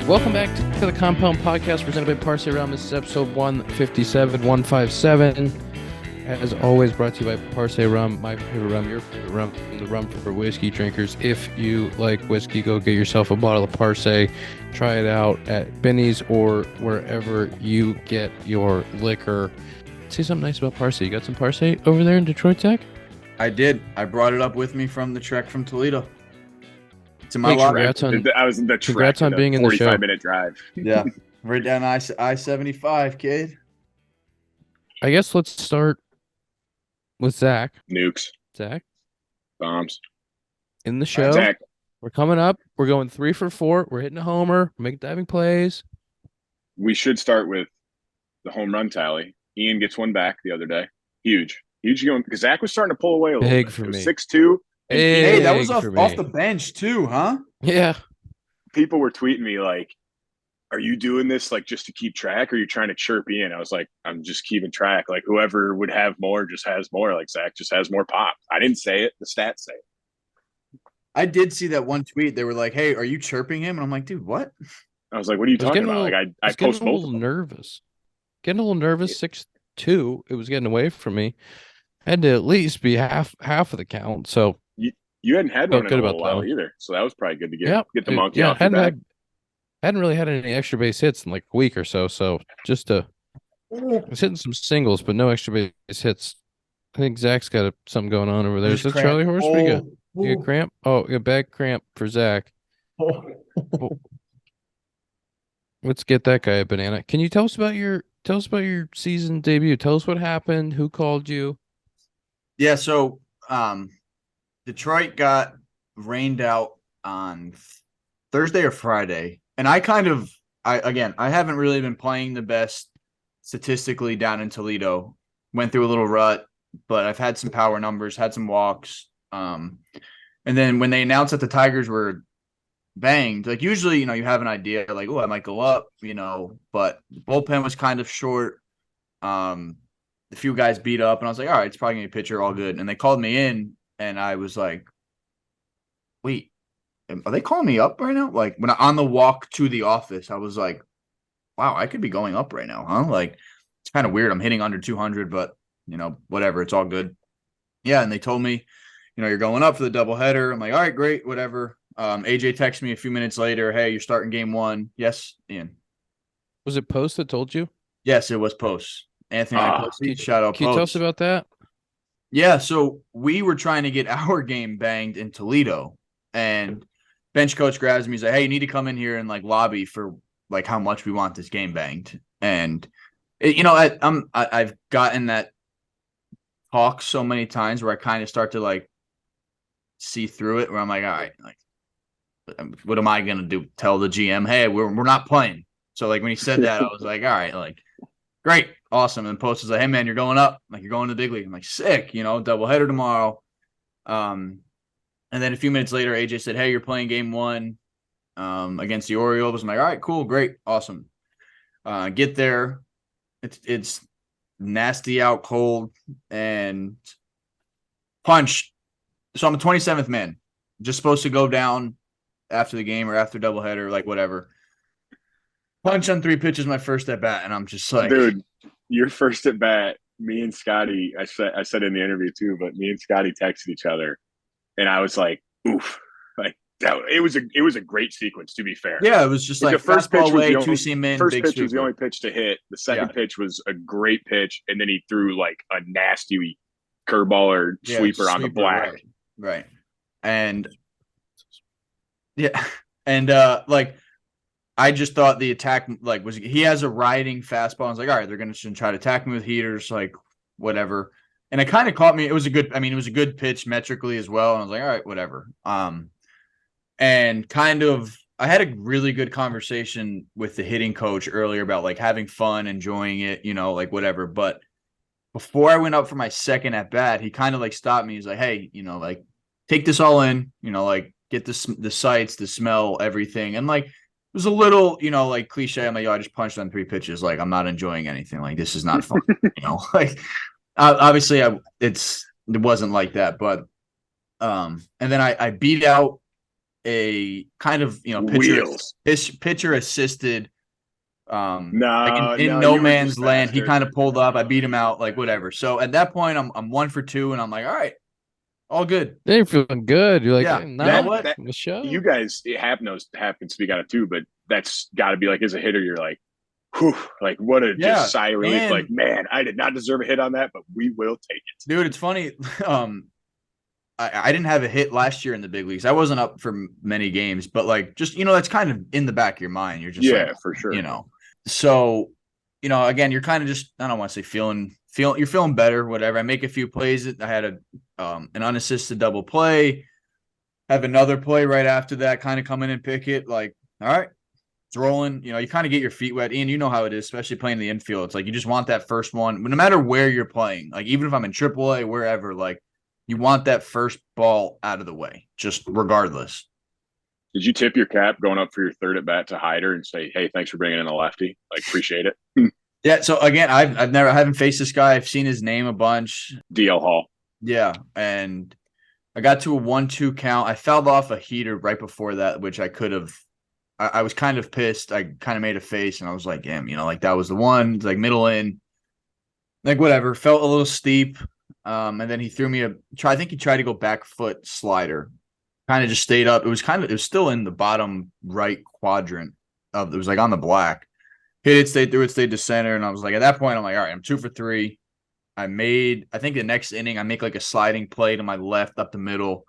Welcome back to the Compound Podcast presented by Parsley Rum. This is episode 157. As always, brought to you by Parsley Rum, my favorite rum, your favorite rum, the rum for whiskey drinkers. If you like whiskey, go get yourself a bottle of Parsley. Try it out at Benny's or wherever you get your liquor. Say something nice about Parsley. You got some Parsley over there in Detroit, Zack? I did. I brought it up with me from the trek from Toledo. It's in my Hey, locker. I was in the trek. Congrats on being in the show. 45-minute drive. Yeah, right down I-75, kid. I guess let's start with Zack. Nukes. Zack, Bombs. in the show. Zack. We're coming up. We're going 3 for 4. We're hitting a homer. We're making diving plays. We should start with the home run tally. Ian gets one back the other day. Huge going because Zack was starting to pull away a little Big bit. for me. 6-2. Hey, that was Big for off me. the bench too, huh? Yeah. People were tweeting me like, are you doing this like just to keep track or are you trying to chirp Ian? I was like, I'm just keeping track. Like whoever would have more just has more. Like Zack just has more pop. I didn't say it. The stats say it. I did see that one tweet. They were like, "Hey, are you chirping him?" And I'm like, "Dude, what?" I was like, what are you talking about? Like I was getting post a both little of them. nervous. Getting a little nervous. 6-2. It was getting away from me. Had to at least be half of the count. So You hadn't had felt one in good a about little that while one. either. So that was probably good to Yep. get the monkey off your hadn't back. hadn't really had any extra base hits in like a week or so. So just I was hitting some singles, but no extra base hits. I think Zach's got something going on over there. Is that Charlie Horse? We got you got cramp? Oh, a bad cramp for Zack. Let's get that guy a banana. Can you tell us about your season debut? Tell us what happened. Who called you? Yeah, so Detroit got rained out on Thursday or Friday, and I haven't really been playing the best statistically down in Toledo. Went through a little rut, but I've had some power numbers, had some walks. And then when they announced that the Tigers were banged, like usually, you have an idea like, oh, I might go up, but the bullpen was kind of short. A few guys beat up, and I was like, all right, it's probably gonna be a pitcher, all good. And they called me in, and I was like, wait, are they calling me up right now? Like when on the walk to the office, I was like, wow, I could be going up right now, huh? Like it's kind of weird. I'm hitting under 200, but whatever, it's all good. Yeah, and they told me, you're going up for the doubleheader. I'm like, all right, great, whatever. AJ texted me a few minutes later, hey, you're starting game 1. Yes, Ian. Was it Post that told you? Yes, it was Post. Anthony, shout out Post. Can you tell us about that? Yeah, so we were trying to get our game banged in Toledo, and bench coach grabs me. He's like, hey, you need to come in here and like lobby for like how much we want this game banged. And I've gotten that talk so many times where I kind of start to like see through it, where I'm like, all right, like what am I gonna do? Tell the GM, hey, we're not playing. So like when he said that, I was like, all right, like great, awesome. And Post was like, hey man, you're going up, like you're going to the big league. I'm like, sick, doubleheader tomorrow. And then a few minutes later, AJ said, hey, you're playing game 1 against the Orioles. I'm like, all right, cool, great, awesome. Get there, it's nasty out cold and punch. So I'm a 27th man, just supposed to go down after the game or after doubleheader, like whatever. Punch on 3 pitches, my first at bat, and I'm just like, dude, your first at bat. Me and Scotty, I said in the interview too, but me and Scotty texted each other, and I was like, oof, like that. It was a great sequence. To be fair, yeah, it was just like the first pitch was the only, 2-seam in. First big pitch sweeper. was the only pitch to hit. The second pitch was a great pitch, and then he threw like a nasty curveball or sweeper on the black. Right. And yeah, and like I just thought the attack like he has a riding fastball. I was like, all right, they're gonna try to attack me with heaters, like whatever. And it kind of caught me. It was a good pitch metrically as well. And I was like, all right, whatever. And kind of I had a really good conversation with the hitting coach earlier about like having fun, enjoying it, like whatever. But before I went up for my second at bat, he kind of like stopped me. He's like, hey, like take this all in, like get the sights, the smell, everything. And like, it was a little, like cliche. I'm like, yo, I just punched on 3 pitches. Like, I'm not enjoying anything. Like, this is not fun. Like obviously it wasn't like that, but and then I beat out a kind of, Wheels. pitcher assisted. No, in no, no you were man's just land. He faster. kind of pulled up. I beat him out, like whatever. So at that point, I'm 1 for 2, and I'm like, all right, all good. Then you're feeling good. You're like, Yeah. hey, You know nah, what? the show. You guys, Happ can speak on it too, but that's got to be like, as a hitter, you're like, whew, like what a Yeah, just sigh of relief. and- Like, man, I did not deserve a hit on that, but we will take it. Dude, it's funny. I didn't have a hit last year in the big leagues. I wasn't up for many games, but like just, that's kind of in the back of your mind. You're just Yeah, like, for sure. So, again, you're kind of just, I don't want to say you're feeling better, whatever. I make a few plays. I had an unassisted double play, have another play right after that, kind of come in and pick it. Like, all right, it's rolling. You kind of get your feet wet. Ian, you know how it is, especially playing in the infield. It's like you just want that first one, no matter where you're playing. Like, even if I'm in AAA, wherever, like, you want that first ball out of the way, just regardless. Did you tip your cap going up for your third at bat to Hyder and say, "Hey, thanks for bringing in a lefty. Like, appreciate it." Yeah. So again, I haven't faced this guy. I've seen his name a bunch. DL Hall. Yeah, and I got to a 1-2 count. I fouled off a heater right before that, which I could have. I was kind of pissed. I kind of made a face, and I was like, "Damn, like that was the one." It's like middle in, like whatever. Felt a little steep. And then he threw me I think he tried to go back foot slider. Kind of just stayed up. It was still in the bottom right quadrant it was like on the black. Hit it, stayed through it, stayed to center. And I was like, at that point, I'm like, all right, I'm 2 for 3. I think the next inning, I make like a sliding play to my left up the middle.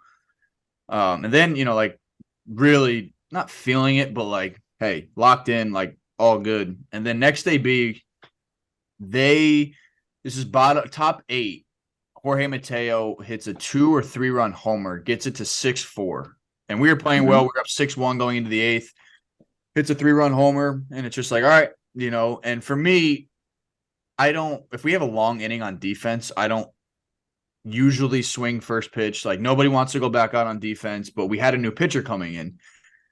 And then, like really not feeling it, but like, hey, locked in, like all good. And then next day this is top 8. Jorge Mateo hits a 2 or 3 run homer, gets it to 6-4. And we were playing well. We were up 6-1 going into the 8th. Hits a 3 run homer, and it's just like, all right, and for me, if we have a long inning on defense, I don't usually swing first pitch. Like, nobody wants to go back out on defense, but we had a new pitcher coming in.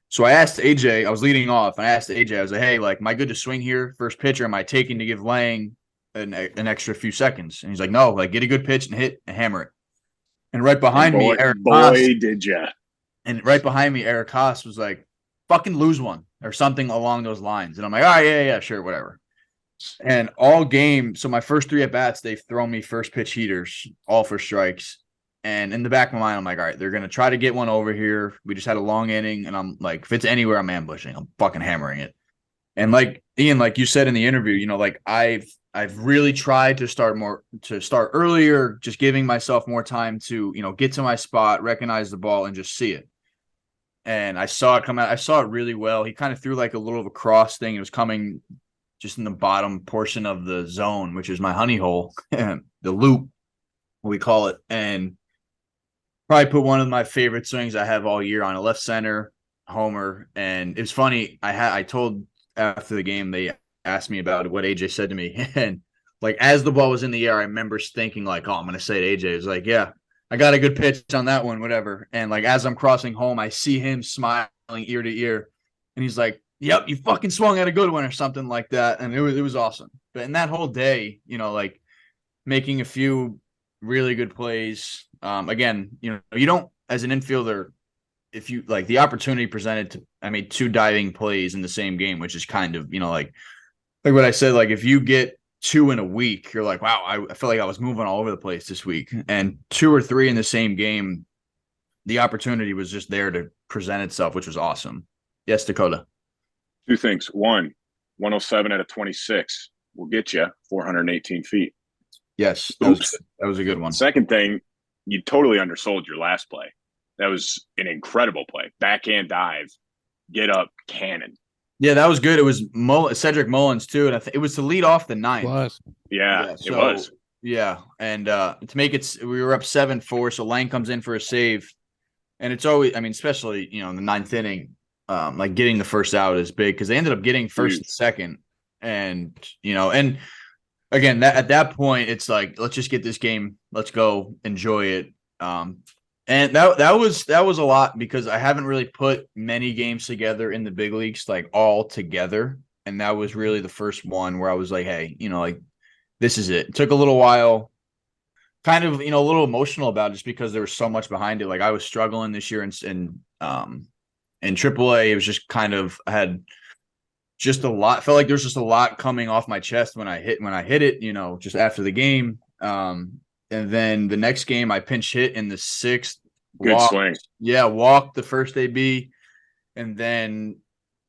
So I asked AJ, I was leading off, and I asked AJ, I was like, hey, like, am I good to swing here first pitch, or am I taking to give Lang an extra few seconds? And he's like, no, like, get a good pitch and hit and hammer it. And right behind me, Eric Haas, did ya. And right behind me, Eric Haas was like, fucking lose one or something along those lines. And I'm like, all right, yeah, sure, whatever. And all game, so my first 3 at bats, they've thrown me first pitch heaters, all for strikes. And in the back of my mind, I'm like, all right, they're going to try to get one over here. We just had a long inning, and I'm like, if it's anywhere, I'm ambushing. I'm fucking hammering it. And like Ian, like you said in the interview, like I've really tried to start earlier, just giving myself more time to, get to my spot, recognize the ball, and just see it. And I saw it come out. I saw it really well. He kind of threw like a little of a cross thing. It was coming just in the bottom portion of the zone, which is my honey hole, the loop, we call it. And probably put one of my favorite swings I have all year on a left center homer. And it was funny. I told after the game, they asked me about what AJ said to me. And like, as the ball was in the air, I remember thinking like, oh, I'm going to say to AJ. It was like, yeah, I got a good pitch on that one, whatever. And like, as I'm crossing home, I see him smiling ear to ear. And he's like, yep, you fucking swung at a good one or something like that. And it was awesome. But in that whole day, like making a few really good plays. Again, you don't, as an infielder, if you like the opportunity presented I made 2 diving plays in the same game, which is kind of, like what I said, like if you get 2 in a week, you're like, wow, I feel like I was moving all over the place this week. And 2 or 3 in the same game, the opportunity was just there to present itself, which was awesome. Yes, Dakota. 2 things. 1, 107 out of 26 will get you 418 feet. Yes, that was a good one. Second thing, you totally undersold your last play. That was an incredible play. Backhand dive, get up, cannon. Yeah, that was good. It was Cedric Mullins too, and it was to lead off the 9th. Yeah, it was. Yeah, and to make it, we were up 7-4, so Lang comes in for a save, and it's always, especially in the 9th inning, like getting the first out is big because they ended up getting first and second, and and again at that point it's like, let's just get this game, let's go enjoy it. And that was a lot because I haven't really put many games together in the big leagues, like all together. And that was really the first one where I was like, hey, like this is it. It took a little while, kind of, a little emotional about it just because there was so much behind it. Like I was struggling this year in in AAA, it was just kind of I had just a lot. Felt like there's just a lot coming off my chest when I hit it. Just after the game. And then the next game, I pinch hit in the sixth. Good swing. Yeah, walked the first AB, and then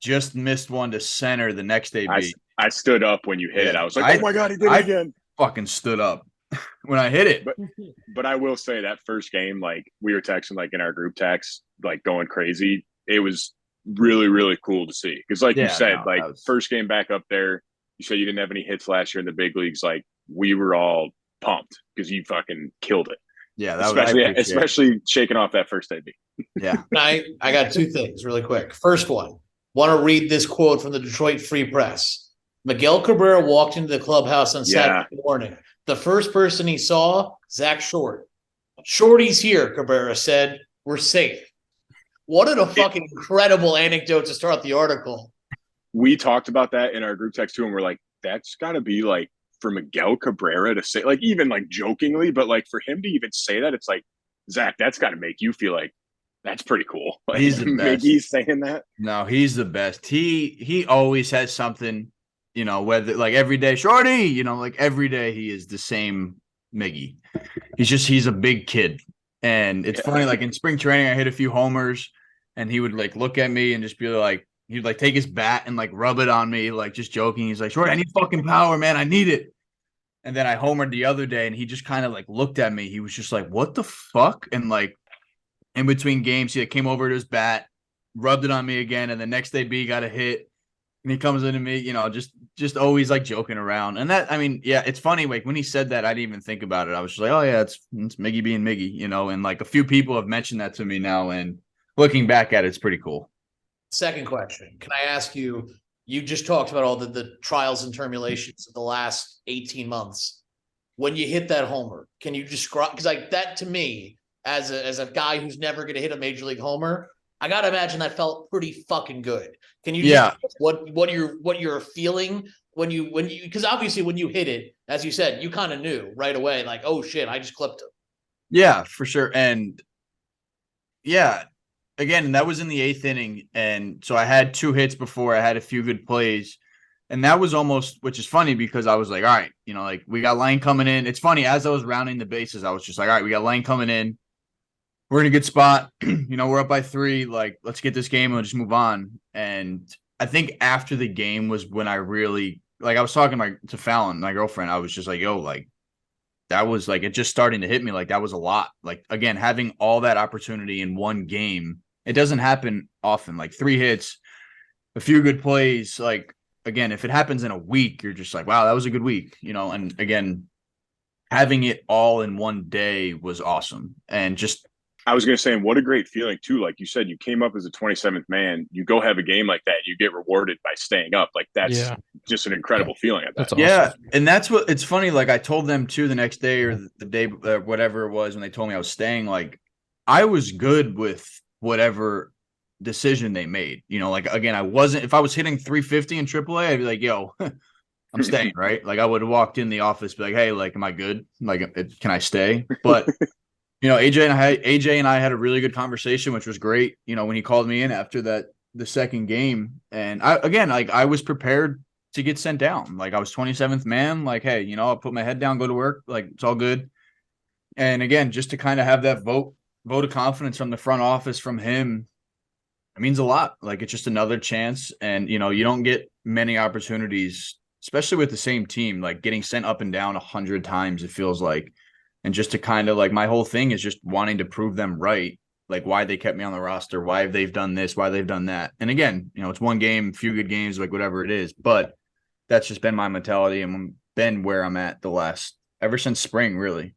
just missed one to center the next AB. I stood up when you hit it. I was like, oh my God, he did it again. Fucking stood up when I hit it. But I will say that first game, like we were texting like in our group text, like going crazy. It was really, really cool to see. Because like you said, first game back up there, you said you didn't have any hits last year in the big leagues. Like we were all pumped because you fucking killed it. Yeah, especially shaking off that first AB. Yeah. I got two things really quick. First one, want to read this quote from the Detroit Free Press. Miguel Cabrera walked into the clubhouse on Saturday morning. The first person he saw, Zack Short. Shorty's here, Cabrera said. We're safe. What a fucking incredible anecdote to start the article. We talked about that in our group text too, and we're like, that's got to be like for Miguel Cabrera to say, like even like jokingly, but like for him to even say that, it's like, Zach, that's got to make you feel like that's pretty cool. Like, he's the best. He's saying that. No, he's the best. He always has something, whether like every day, Shorty, like every day he is the same Miggy. He's a big kid. And it's funny, like in spring training, I hit a few homers and he would like look at me and just be like, he'd like take his bat and like rub it on me, like just joking. He's like, Shorty, I need fucking power, man. I need it. And then I homered the other day and he just kind of like looked at me. He was just like, what the fuck? And like in between games, he came over to his bat, rubbed it on me again. And the next day B got a hit. And he comes into me, just always like joking around. And that, I mean, yeah, it's funny. Like when he said that, I didn't even think about it. I was just like, oh yeah, it's Miggy being Miggy, and like a few people have mentioned that to me now. And looking back at it, it's pretty cool. Second question. Can I ask you, you just talked about all the trials and tribulations of the last 18 months. When you hit that homer, can you describe, because like that to me, as a guy who's never going to hit a major league homer, I got to imagine that felt pretty fucking good. Can you just what you're feeling when you because obviously when you hit it, as you said, you kind of knew right away, like, oh shit, I just clipped him. Yeah, for sure. And yeah, again, that was in the 8th inning. And so I had 2 hits before I had a few good plays. And that was almost, which is funny because I was like, all right, like we got Lane coming in. It's funny, as I was rounding the bases, I was just like, all right, we got Lane coming in. We're in a good spot. We're up by 3. Like, let's get this game and we'll just move on. And I think after the game was when I really, like, I was talking to Fallon, my girlfriend. I was just like, yo, like, that was like, it just starting to hit me. Like, that was a lot. Like, again, having all that opportunity in one game, it doesn't happen often. Like 3 hits, a few good plays. Like, again, if it happens in a week, you're just like, wow, that was a good week, and again, having it all in one day was awesome. And just, I was going to say, and what a great feeling too. Like you said, you came up as a 27th man, you go have a game like that, you get rewarded by staying up. Like that's just an incredible feeling. That's awesome. Yeah. And that's what it's funny. Like I told them too, the next day or the day, whatever it was, when they told me I was staying, like I was good with whatever decision they made, like, again, if I was hitting 350 in AAA, I'd be like, yo, I'm staying, right? Like I would have walked in the office, be like, hey, like, am I good? Like, can I stay? But AJ and I had a really good conversation, which was great. When he called me in after the second game, and I was prepared to get sent down. Like I was 27th man. Like, hey, I'll put my head down, go to work. Like it's all good. And again, just to kind of have that vote of confidence from the front office from him, it means a lot. Like it's just another chance, and you don't get many opportunities, especially with the same team. Like getting sent up and down 100 times, it feels like. And just to kind of like, my whole thing is just wanting to prove them right, like why they kept me on the roster, why they've done this, why they've done that. And again, it's one game, few good games, like whatever it is. But that's just been my mentality and been where I'm at ever since spring, really.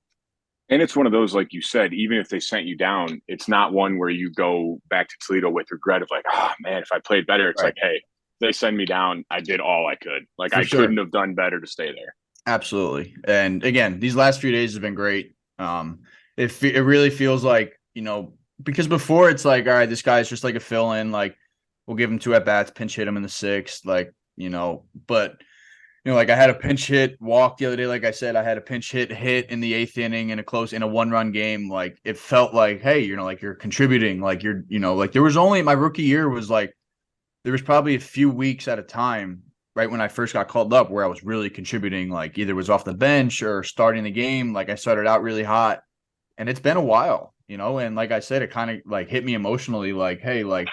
And it's one of those, like you said, even if they sent you down, it's not one where you go back to Toledo with regret of like, oh man, if I played better. It's like, hey, they send me down, I did all I could. Like couldn't have done better to stay there. Absolutely. And again, these last few days have been great. It really feels like, because before it's like, all right, this guy's just like a fill-in, like we'll give him 2 at-bats, pinch hit him in the 6th, like, but like I had a pinch hit walk the other day. Like I said, I had a pinch hit in the 8th inning in a 1-run game. Like it felt like, hey, like you're contributing. Like like there was only my rookie year was like there was probably a few weeks at a time right when I first got called up where I was really contributing. Like either was off the bench or starting the game. Like I started out really hot, and it's been a while, And like I said, it kind of like hit me emotionally. Like, hey, like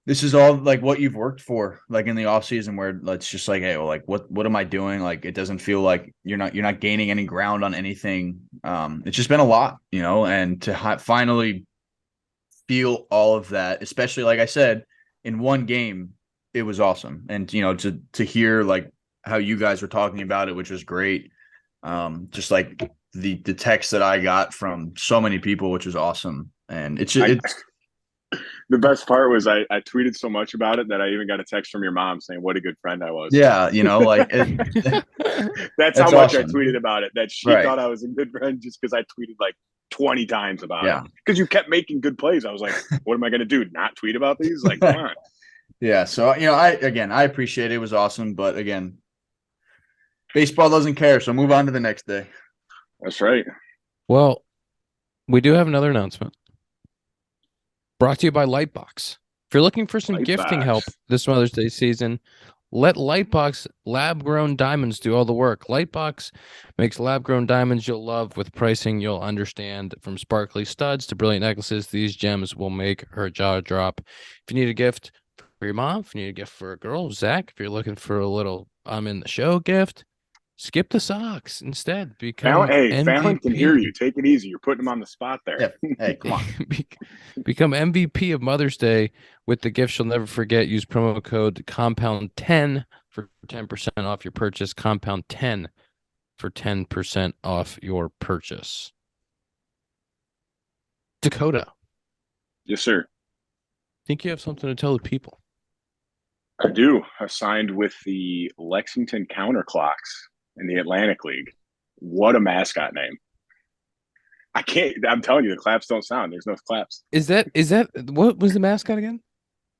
this is all like what you've worked for, like in the off season, where it's just like, hey, well, like what am I doing? Like it doesn't feel like you're not gaining any ground on anything. It's just been a lot, and to finally feel all of that, especially like I said, in one game, it was awesome. And to hear like how you guys were talking about it, which was great. Just like the text that I got from so many people, which was awesome. And it's the best part was I tweeted so much about it that I even got a text from your mom saying what a good friend I was. Yeah, like that's how much awesome. I tweeted about it, that she thought I was a good friend just because I tweeted like 20 times about it. Because you kept making good plays. I was like, what am I going to do? Not tweet about these? Like, come on. Yeah. So, I appreciate it. It was awesome. But again, baseball doesn't care. So move on to the next day. That's right. Well, we do have another announcement. Brought to you by Lightbox. If you're looking for some gifting help this Mother's Day season, let Lightbox lab-grown diamonds do all the work. Lightbox makes lab-grown diamonds you'll love with pricing you'll understand. From sparkly studs to brilliant necklaces, these gems will make her jaw drop. If you need a gift for your mom, if you need a gift for a girl, Zach, if you're looking for a little I'm in the show gift, skip the socks instead. Fallon can hear you. Take it easy. You're putting him on the spot there. Yeah. Hey, come on. Become MVP of Mother's Day with the gift you'll never forget. Use promo code Compound10 for 10% off your purchase. Compound10 for 10% off your purchase. Dakota. Yes, sir. Think you have something to tell the people? I do. I signed with the Lexington Counterclocks in the Atlantic League. What a mascot name. I'm telling you, the claps don't sound. There's no claps. Is that what was the mascot again?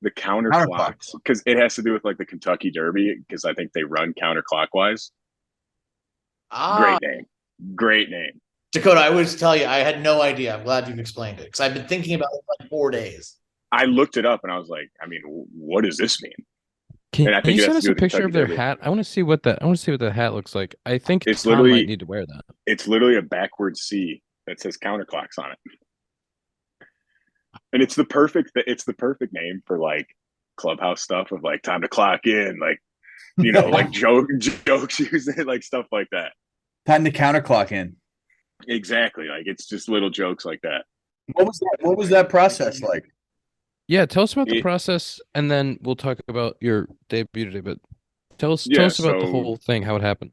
The Counterclocks. Because it has to do with like the Kentucky Derby, because I think they run counterclockwise. Great name. Dakota, I would tell you, I had no idea. I'm glad you've explained it, because I've been thinking about it for like 4 days. I looked it up and I was like, what does this mean? Can you send us a picture of their hat? I want to see what the hat looks like. I think it's Tom might need to wear that. It's literally a backwards C that says Counterclocks on it. And it's the perfect name for like clubhouse stuff of like time to clock in, like like jokes using like stuff like that. Time to counterclock in. Exactly. Like it's just little jokes like that. What was that process like? Yeah, tell us about the process, and then we'll talk about your debut today. But tell us about the whole thing, how it happened.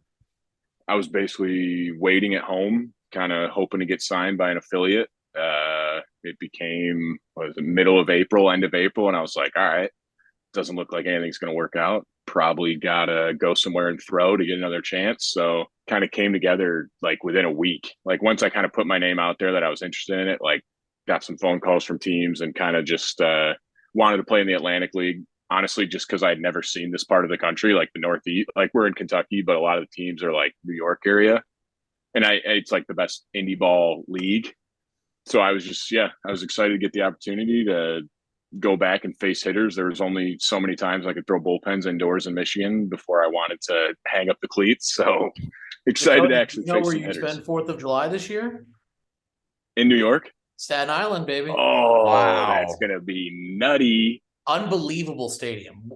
I was basically waiting at home, kind of hoping to get signed by an affiliate. It became middle of April, end of April, and I was like, all right, doesn't look like anything's going to work out. Probably gotta go somewhere and throw to get another chance. So kind of came together like within a week. Like once I kind of put my name out there that I was interested in it, like got some phone calls from teams and kind of just wanted to play in the Atlantic League. Honestly, just because I'd never seen this part of the country, like the Northeast. Like we're in Kentucky, but a lot of the teams are like New York area, and it's like the best indie ball league. So I was excited to get the opportunity to go back and face hitters. There was only so many times I could throw bullpens indoors in Michigan before I wanted to hang up the cleats. So excited to actually face some hitters. Where you spend 4th of July this year? In New York? Staten Island, baby. Oh, wow. That's going to be nutty. Unbelievable stadium.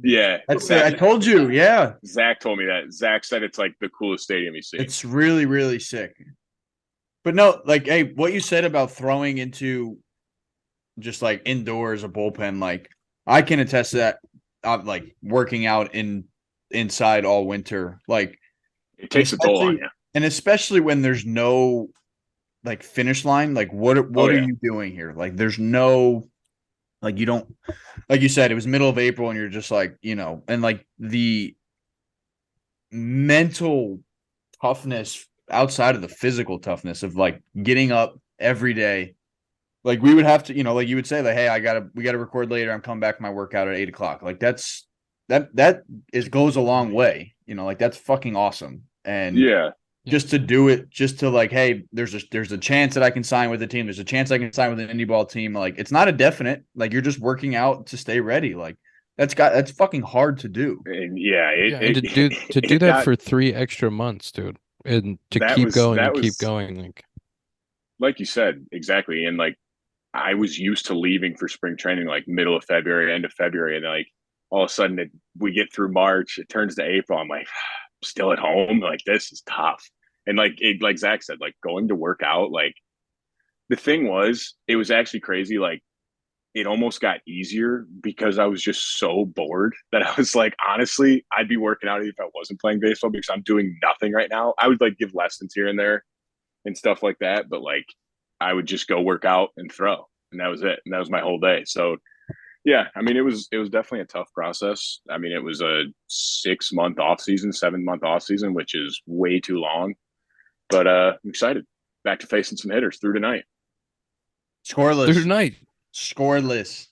Yeah. I told you. Yeah. Zack told me that. Zack said it's like the coolest stadium he's seen. It's really, really sick. But no, like, hey, what you said about throwing into just like indoors a bullpen, like I can attest to that. Like working out inside all winter, like it takes a toll on you. And especially when there's no like finish line, like what are you doing here? Like there's no, like you don't, like you said, it was middle of April and you're just like, and like the mental toughness outside of the physical toughness of like getting up every day. Like we would have to, like you would say like, hey, we gotta record later. I'm coming back from my workout at 8:00. Like that goes a long way. You know, like that's fucking awesome. And Yeah. just to do it, just to like, hey, there's a chance that I can sign with a team. There's a chance I can sign with an indie ball team. Like, it's not a definite. Like, you're just working out to stay ready. Like, that's fucking hard to do. And yeah, And to do that for 3 extra months, dude, and to keep going and keep going, like you said, exactly. And like I was used to leaving for spring training like middle of February, end of February, and like all of a sudden we get through March, it turns to April. I'm like, still at home. Like this is tough. And like Zach said, like going to work out, like the thing was, it was actually crazy. Like it almost got easier because I was just so bored that I was like, honestly, I'd be working out if I wasn't playing baseball because I'm doing nothing right now. I would like give lessons here and there and stuff like that, but like I would just go work out and throw, and that was it. And that was my whole day. So yeah, I mean, it was definitely a tough process. I mean, it was a 6-month off season, 7-month off season, which is way too long. But I'm excited. Back to facing some hitters through tonight. Scoreless. through tonight. Scoreless.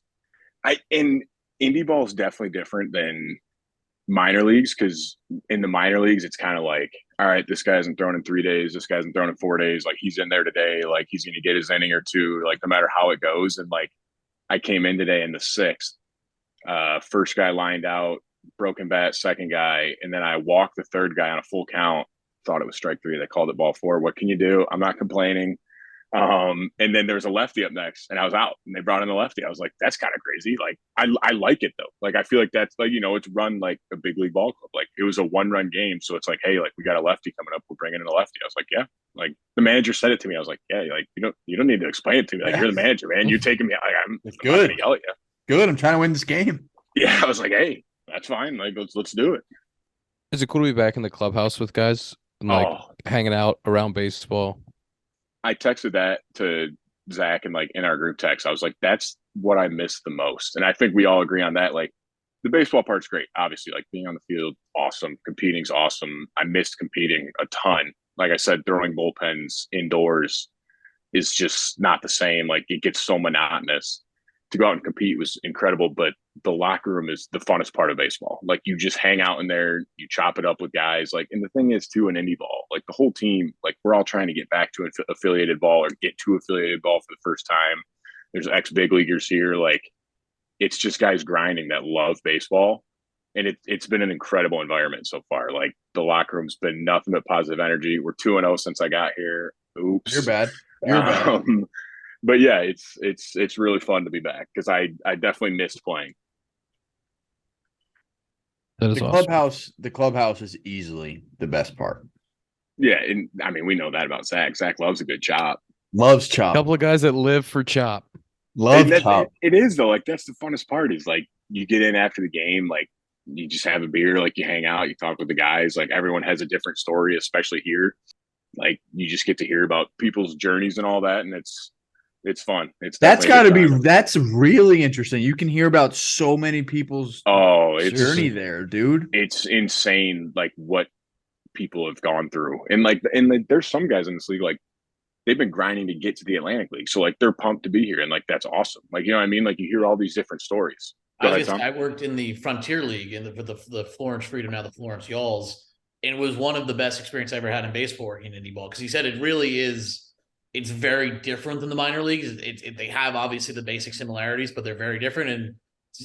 And indie ball is definitely different than minor leagues because in the minor leagues, it's kind of like, all right, this guy hasn't thrown in 3 days. This guy hasn't thrown in 4 days. Like he's in there today. Like he's going to get his inning or two, like no matter how it goes. And like I came in today in the 6th. First guy lined out, broken bat, second guy. And then I walked the third guy on a full count. Thought it was strike 3. They called it ball 4. What can you do? I'm not complaining. And then there was a lefty up next and I was out and they brought in the lefty. I was like, that's kind of crazy. Like I like it though. Like I feel like that's like, you know, it's run like a big league ball club. Like it was a 1-run game. So it's like, hey, like we got a lefty coming up. We're bringing in a lefty. I was like, yeah. Like the manager said it to me. I was like, yeah, like you don't need to explain it to me. Like you're the manager, man. You're taking me. Like, I'm It's not gonna good. yell at you. Good. I'm trying to win this game. Yeah. I was like, hey, that's fine. Like let's do it. Is it cool to be back in the clubhouse with guys and like hanging out around baseball? I texted that to Zack and like in our group text, I was like, that's what I miss the most. And I think we all agree on that. Like the baseball part's great. Obviously, like being on the field, awesome. Competing's awesome. I missed competing a ton. Like I said, throwing bullpens indoors is just not the same. Like it gets so monotonous. To go out and compete was incredible, but the locker room is the funnest part of baseball. Like you just hang out in there, you chop it up with guys. Like, and the thing is too, in indie ball, like the whole team, like we're all trying to get back to affiliated ball or get to affiliated ball for the first time. There's ex big leaguers here. Like it's just guys grinding that love baseball. And it's been an incredible environment so far. Like the locker room's been nothing but positive energy. We're 2-0 since I got here. Oops. You're bad. You're bad. But yeah, it's really fun to be back because I definitely missed playing. That is awesome. The clubhouse is easily the best part. Yeah, and I mean we know that about Zack. Zack loves a good chop. Loves chop. Couple of guys that live for chop. Love chop. It is though. Like that's the funnest part. Is like you get in after the game, like you just have a beer, like you hang out, you talk with the guys. Like everyone has a different story, especially here. Like you just get to hear about people's journeys and all that, and it's fun. That's got to be. That's really interesting. You can hear about so many people's journey there, dude. It's insane, like what people have gone through, and there's some guys in this league like they've been grinding to get to the Atlantic League, so like they're pumped to be here, and like that's awesome. Like you know what I mean? Like you hear all these different stories. I worked in the Frontier League for the Florence Freedom, now the Florence Y'alls, and it was one of the best experiences I ever had in baseball working in indie ball because he said it really is. It's very different than the minor leagues. They have obviously the basic similarities, but they're very different. And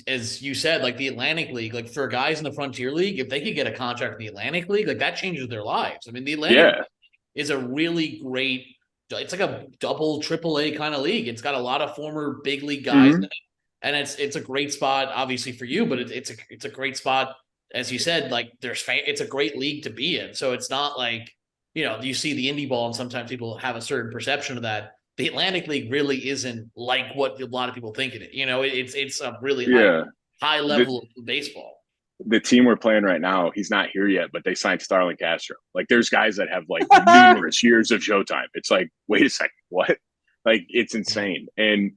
as you said, like the Atlantic League, like for guys in the Frontier League, if they could get a contract in the Atlantic League, like that changes their lives. I mean, the Atlantic League is a really great. It's like a double AAA kind of league. It's got a lot of former big league guys, in it, and it's a great spot, obviously for you, but it's a great spot, as you said. Like it's a great league to be in. So it's not like. You know, you see the indie ball, and sometimes people have a certain perception of that. The Atlantic League really isn't like what a lot of people think it is. You know, it's a really high level of baseball. The team we're playing right now, he's not here yet, but they signed Starlin Castro. Like, there's guys that have like numerous years of showtime. It's like, wait a second, what? Like, it's insane. And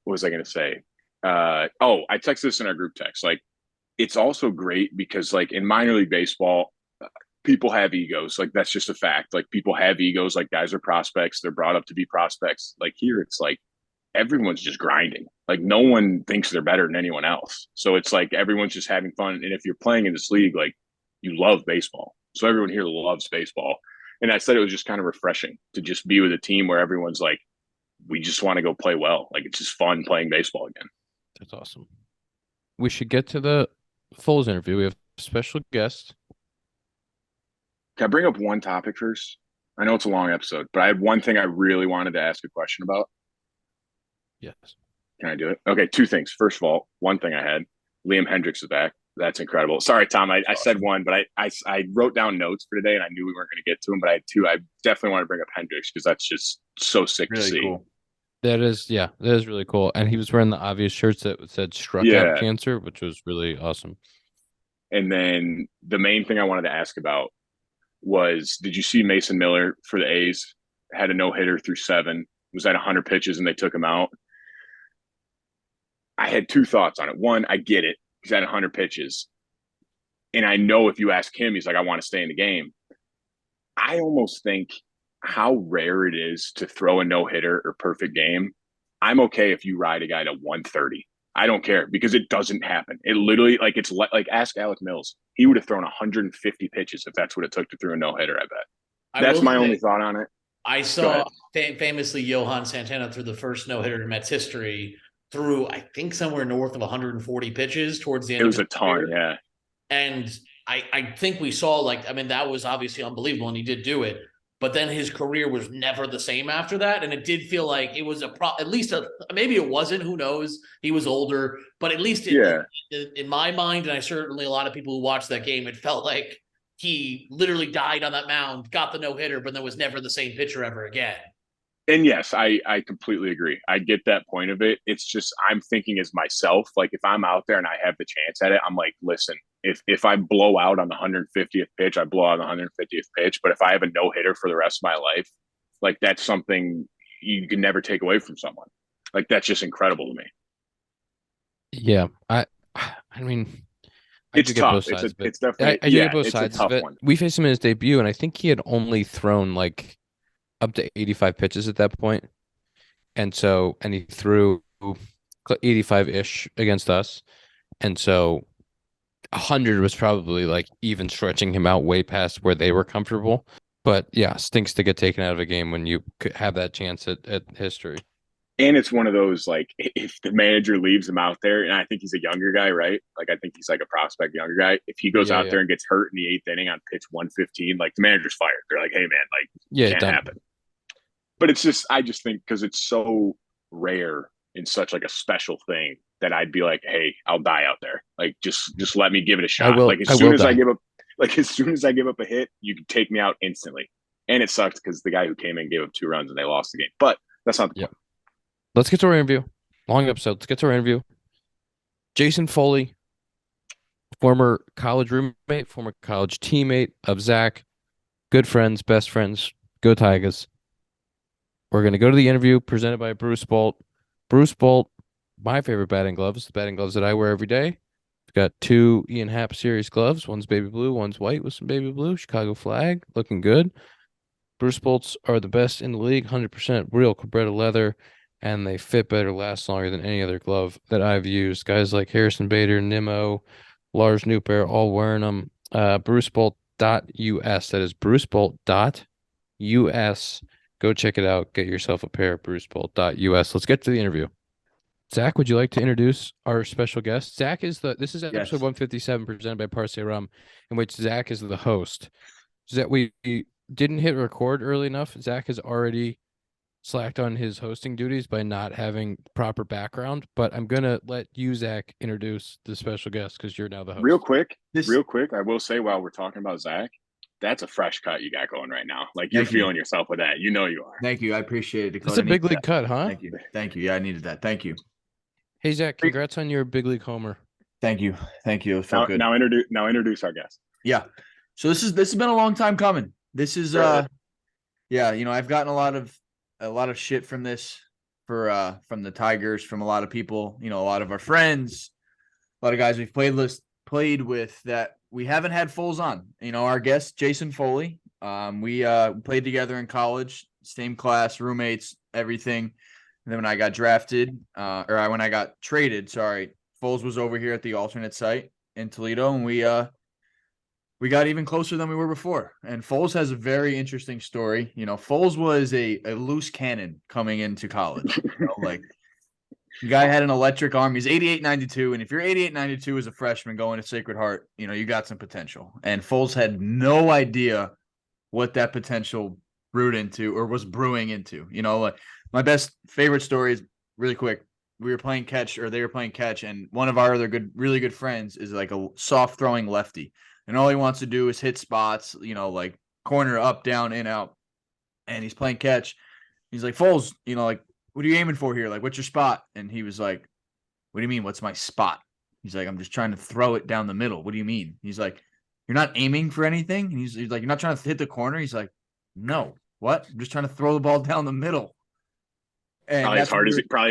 what was I going to say? I texted this in our group text. Like, it's also great because, like, in minor league baseball, people have egos. Like that's just a fact. Like people have egos. Like guys are prospects. They're brought up to be prospects. Like here, it's like everyone's just grinding. Like no one thinks they're better than anyone else. So it's like everyone's just having fun. And if you're playing in this league, like you love baseball. So everyone here loves baseball. And I said it was just kind of refreshing to just be with a team where everyone's like, we just want to go play well. Like, it's just fun playing baseball again. That's awesome. We should get to the Foles interview. We have a special guest. Can I bring up one topic first? I know it's a long episode, but I had one thing I really wanted to ask a question about. Yes. Can I do it? Okay, two things. First of all, one thing I had, Liam Hendricks is back. That's incredible. Sorry, Tom, I said one, but I wrote down notes for today, and I knew we weren't going to get to them, but I had two. I definitely want to bring up Hendricks because that's just so sick to Really see. cool. That is really cool. And he was wearing the obvious shirts that said struck Yeah. out cancer, which was really awesome. And then the main thing I wanted to ask about was, did you see Mason Miller for the A's? Had a no-hitter through 7, was at 100 pitches, and they took him out. I had two thoughts on it. One, I get it. He's at 100 pitches. And I know if you ask him, he's like, I want to stay in the game. I almost think how rare it is to throw a no-hitter or perfect game. I'm okay if you ride a guy to 130. I don't care because it doesn't happen. It literally, like, it's like ask Alec Mills. He would have thrown 150 pitches if that's what it took to throw a no-hitter, I bet. That's my only thought on it. I saw famously Johan Santana threw the first no-hitter in Mets history through, I think, somewhere north of 140 pitches towards the end. It was a ton, yeah. And I think we saw, like, I mean, that was obviously unbelievable, and he did do it. But then his career was never the same after that, and it did feel like it was maybe it wasn't. Who knows? He was older, but at least in my mind, and I certainly a lot of people who watched that game, it felt like he literally died on that mound, got the no-hitter, but there was never the same pitcher ever again. And yes, I completely agree. I get that point of it. It's just I'm thinking as myself, like if I'm out there and I have the chance at it, I'm like, listen, if I blow out on the 150th pitch, I blow out on the 150th pitch. But if I have a no-hitter for the rest of my life, like that's something you can never take away from someone. Like that's just incredible to me. Yeah, I mean, it's tough. It's definitely I do get both sides of it. One. We faced him in his debut, and I think he had only thrown like up to 85 pitches at that point. And he threw 85-ish against us. And so 100 was probably like even stretching him out way past where they were comfortable. But yeah, stinks to get taken out of a game when you could have that chance at history. And it's one of those, like, if the manager leaves him out there, and I think he's a younger guy, right? Like, I think he's like a prospect younger guy. If he goes out there and gets hurt in the 8th inning on pitch 115, like the manager's fired. They're like, hey man, like, can't happen. But it's just, I just think because it's so rare and such like a special thing that I'd be like, hey, I'll die out there. Like, just let me give it a shot. As soon as I give up a hit, you can take me out instantly. And it sucks because the guy who came in gave up 2 runs and they lost the game. But that's not the point. Let's get to our interview. Long episode. Let's get to our interview. Jason Foley, former college roommate, former college teammate of Zack, good friends, best friends, Go Tigahs. We're going to go to the interview presented by Bruce Bolt. Bruce Bolt, my favorite batting gloves, the batting gloves that I wear every day. We've got 2 Ian Happ series gloves. One's baby blue, one's white with some baby blue. Chicago flag, looking good. Bruce Bolts are the best in the league, 100% real Cabretta leather, and they fit better, last longer than any other glove that I've used. Guys like Harrison Bader, Nimmo, Lars Newper, all wearing them. BruceBolt.us. That is BruceBolt.us. Go check it out. Get yourself a pair of BruceBolt.us. Let's get to the interview. Zack, would you like to introduce our special guest? Zack is this is episode 157 presented by Parse Rum, in which Zack is the host. That we didn't hit record early enough. Zack has already slacked on his hosting duties by not having proper background, but I'm gonna let you, Zack, introduce the special guest because you're now the host. Real quick, I will say while we're talking about Zack, that's a fresh cut you got going right now. Like, you're feeling yourself with that. You know you are. Thank you. I appreciate it, Dakota. It's a big league cut, huh? Thank you. Yeah, I needed that. Thank you. Hey, Zack, congrats on your big league homer. Thank you. It felt good. Now introduce our guest. Yeah. So this has been a long time coming. This is I've gotten a lot of shit from this from the Tigers, from a lot of people, a lot of our friends, a lot of guys we've played with that we haven't had Foles on. Our guest, Jason Foley. We played together in college, same class, roommates, everything. And then when I got drafted, when I got traded, Foles was over here at the alternate site in Toledo, and we we got even closer than we were before. And Foles has a very interesting story. You know, Foles was a loose cannon coming into college. You know, like the guy had an electric arm. He's 88-92. And if you're 88-92 as a freshman going to Sacred Heart, you know, you got some potential. And Foles had no idea what that potential brewed into or was brewing into. You know, like my favorite story is really quick. We were playing catch, or they were playing catch, and one of our other really good friends is like a soft throwing lefty. And all he wants to do is hit spots, you know, like corner, up, down, in, out. And he's playing catch. He's like, Foles, you know, like, what are you aiming for here? Like, what's your spot? And he was like, what do you mean, what's my spot? He's like, I'm just trying to throw it down the middle. What do you mean? He's like, you're not aiming for anything? And he's like, you're not trying to hit the corner? He's like, no. What? I'm just trying to throw the ball down the middle. And probably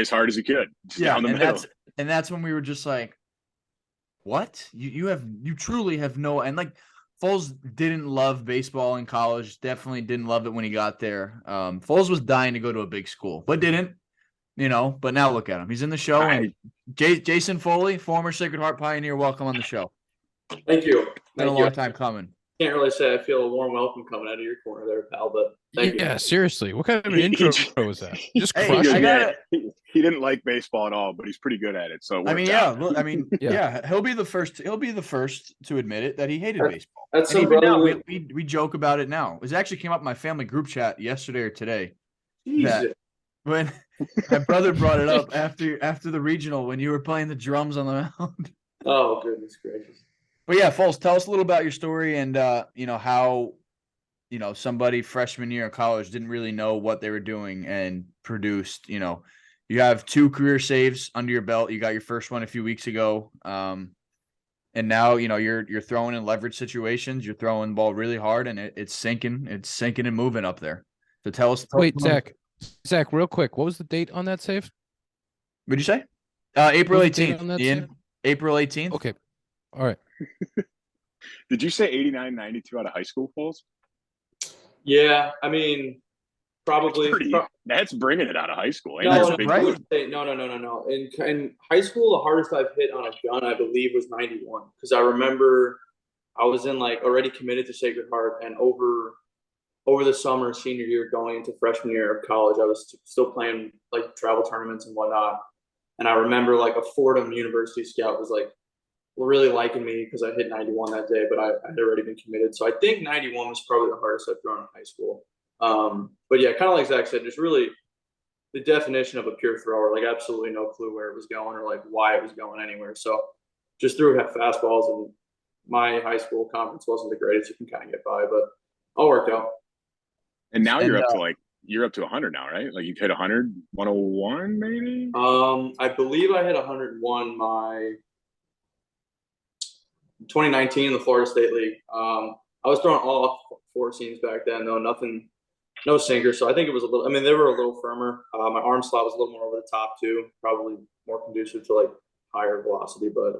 as hard as he could. Yeah, down the middle. That's when we were just like, what? You truly have no, and like Foles didn't love baseball in college, definitely didn't love it when he got there. Foles was dying to go to a big school, but didn't, you know, but now look at him. He's in the show. And Jason Foley, former Sacred Heart Pioneer, welcome on the show. Thank you. Been a long time coming. Can't really say I feel a warm welcome coming out of your corner there, pal, but thank you. Yeah, seriously. What kind of an intro was that? Just Hey, crushing he didn't like baseball at all, but he's pretty good at it. So I mean, yeah, he'll be the first to admit it that he hated baseball. That's and some even now, brotherly. we joke about it now. It actually came up in my family group chat yesterday or today. Jesus. When my brother brought it up after the regional when you were playing the drums on the mound. Oh, goodness gracious. But yeah, Foles, tell us a little about your story and you know, how, you know, somebody freshman year of college didn't really know what they were doing and produced. You know, you have 2 career saves under your belt. You got your first one a few weeks ago. And now, you know, you're throwing in leverage situations, you're throwing the ball really hard, and it's sinking and moving up there. So tell us. Wait, Zach, real quick, what was the date on that save? What'd you say? April What was the date 18th. on that Ian. save? April 18th. Okay. All right. Did you say 89-92 out of high school, Foles? Yeah, I mean, probably. That's bringing it out of high school. Ain't No, that a big right. deal? No. In high school, the hardest I've hit on a gun, I believe, was 91. Because I remember I was in like already committed to Sacred Heart, and over the summer, senior year, going into freshman year of college, I was still playing like travel tournaments and whatnot. And I remember like a Fordham University scout was like really liking me because I hit 91 that day, but I had already been committed. So I think 91 was probably the hardest I've thrown in high school. But yeah, kind of like Zach said, just really the definition of a pure thrower, like absolutely no clue where it was going or like why it was going anywhere. So just threw fastballs, and my high school conference wasn't the greatest. You can kind of get by, but all worked out. And now you're up to 100 now, right? Like you've hit 100, 101 maybe? I believe I hit 101 my 2019 in the Florida State League. I was throwing all 4 seams back then, though, no sinker. So I think it was they were a little firmer. My arm slot was a little more over the top too, probably more conducive to like higher velocity. But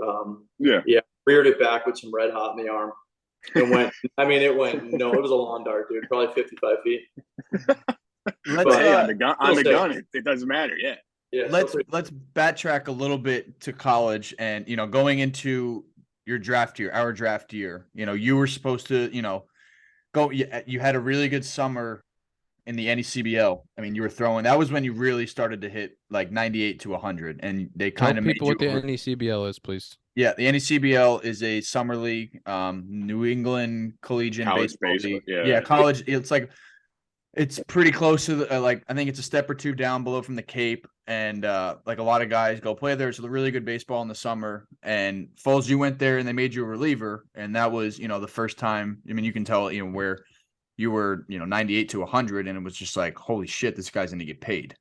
yeah, reared it back with some red hot in the arm. It went, it was a lawn dart, dude, probably 55 feet. On the gun, it doesn't matter. Yeah. Yeah. Let's backtrack a little bit to college, and, you know, going into your draft year, our draft year, you know, you were supposed to, you know, go, you had a really good summer in the NECBL. I mean, you were throwing, that was when you really started to hit like 98 to 100, and they kind of made people what the NECBL is, please. Yeah, the NECBL is a summer league, New England Collegiate Baseball League. Yeah, college. It's pretty close to the, I think it's a step or 2 down below from the Cape, and like a lot of guys go play there. So the really good baseball in the summer. And Foles, you went there and they made you a reliever, and that was, you know, the first time. I mean, you can tell, you know, where you were, you know, 98 to 100, and it was just like, holy shit, this guy's going to get paid.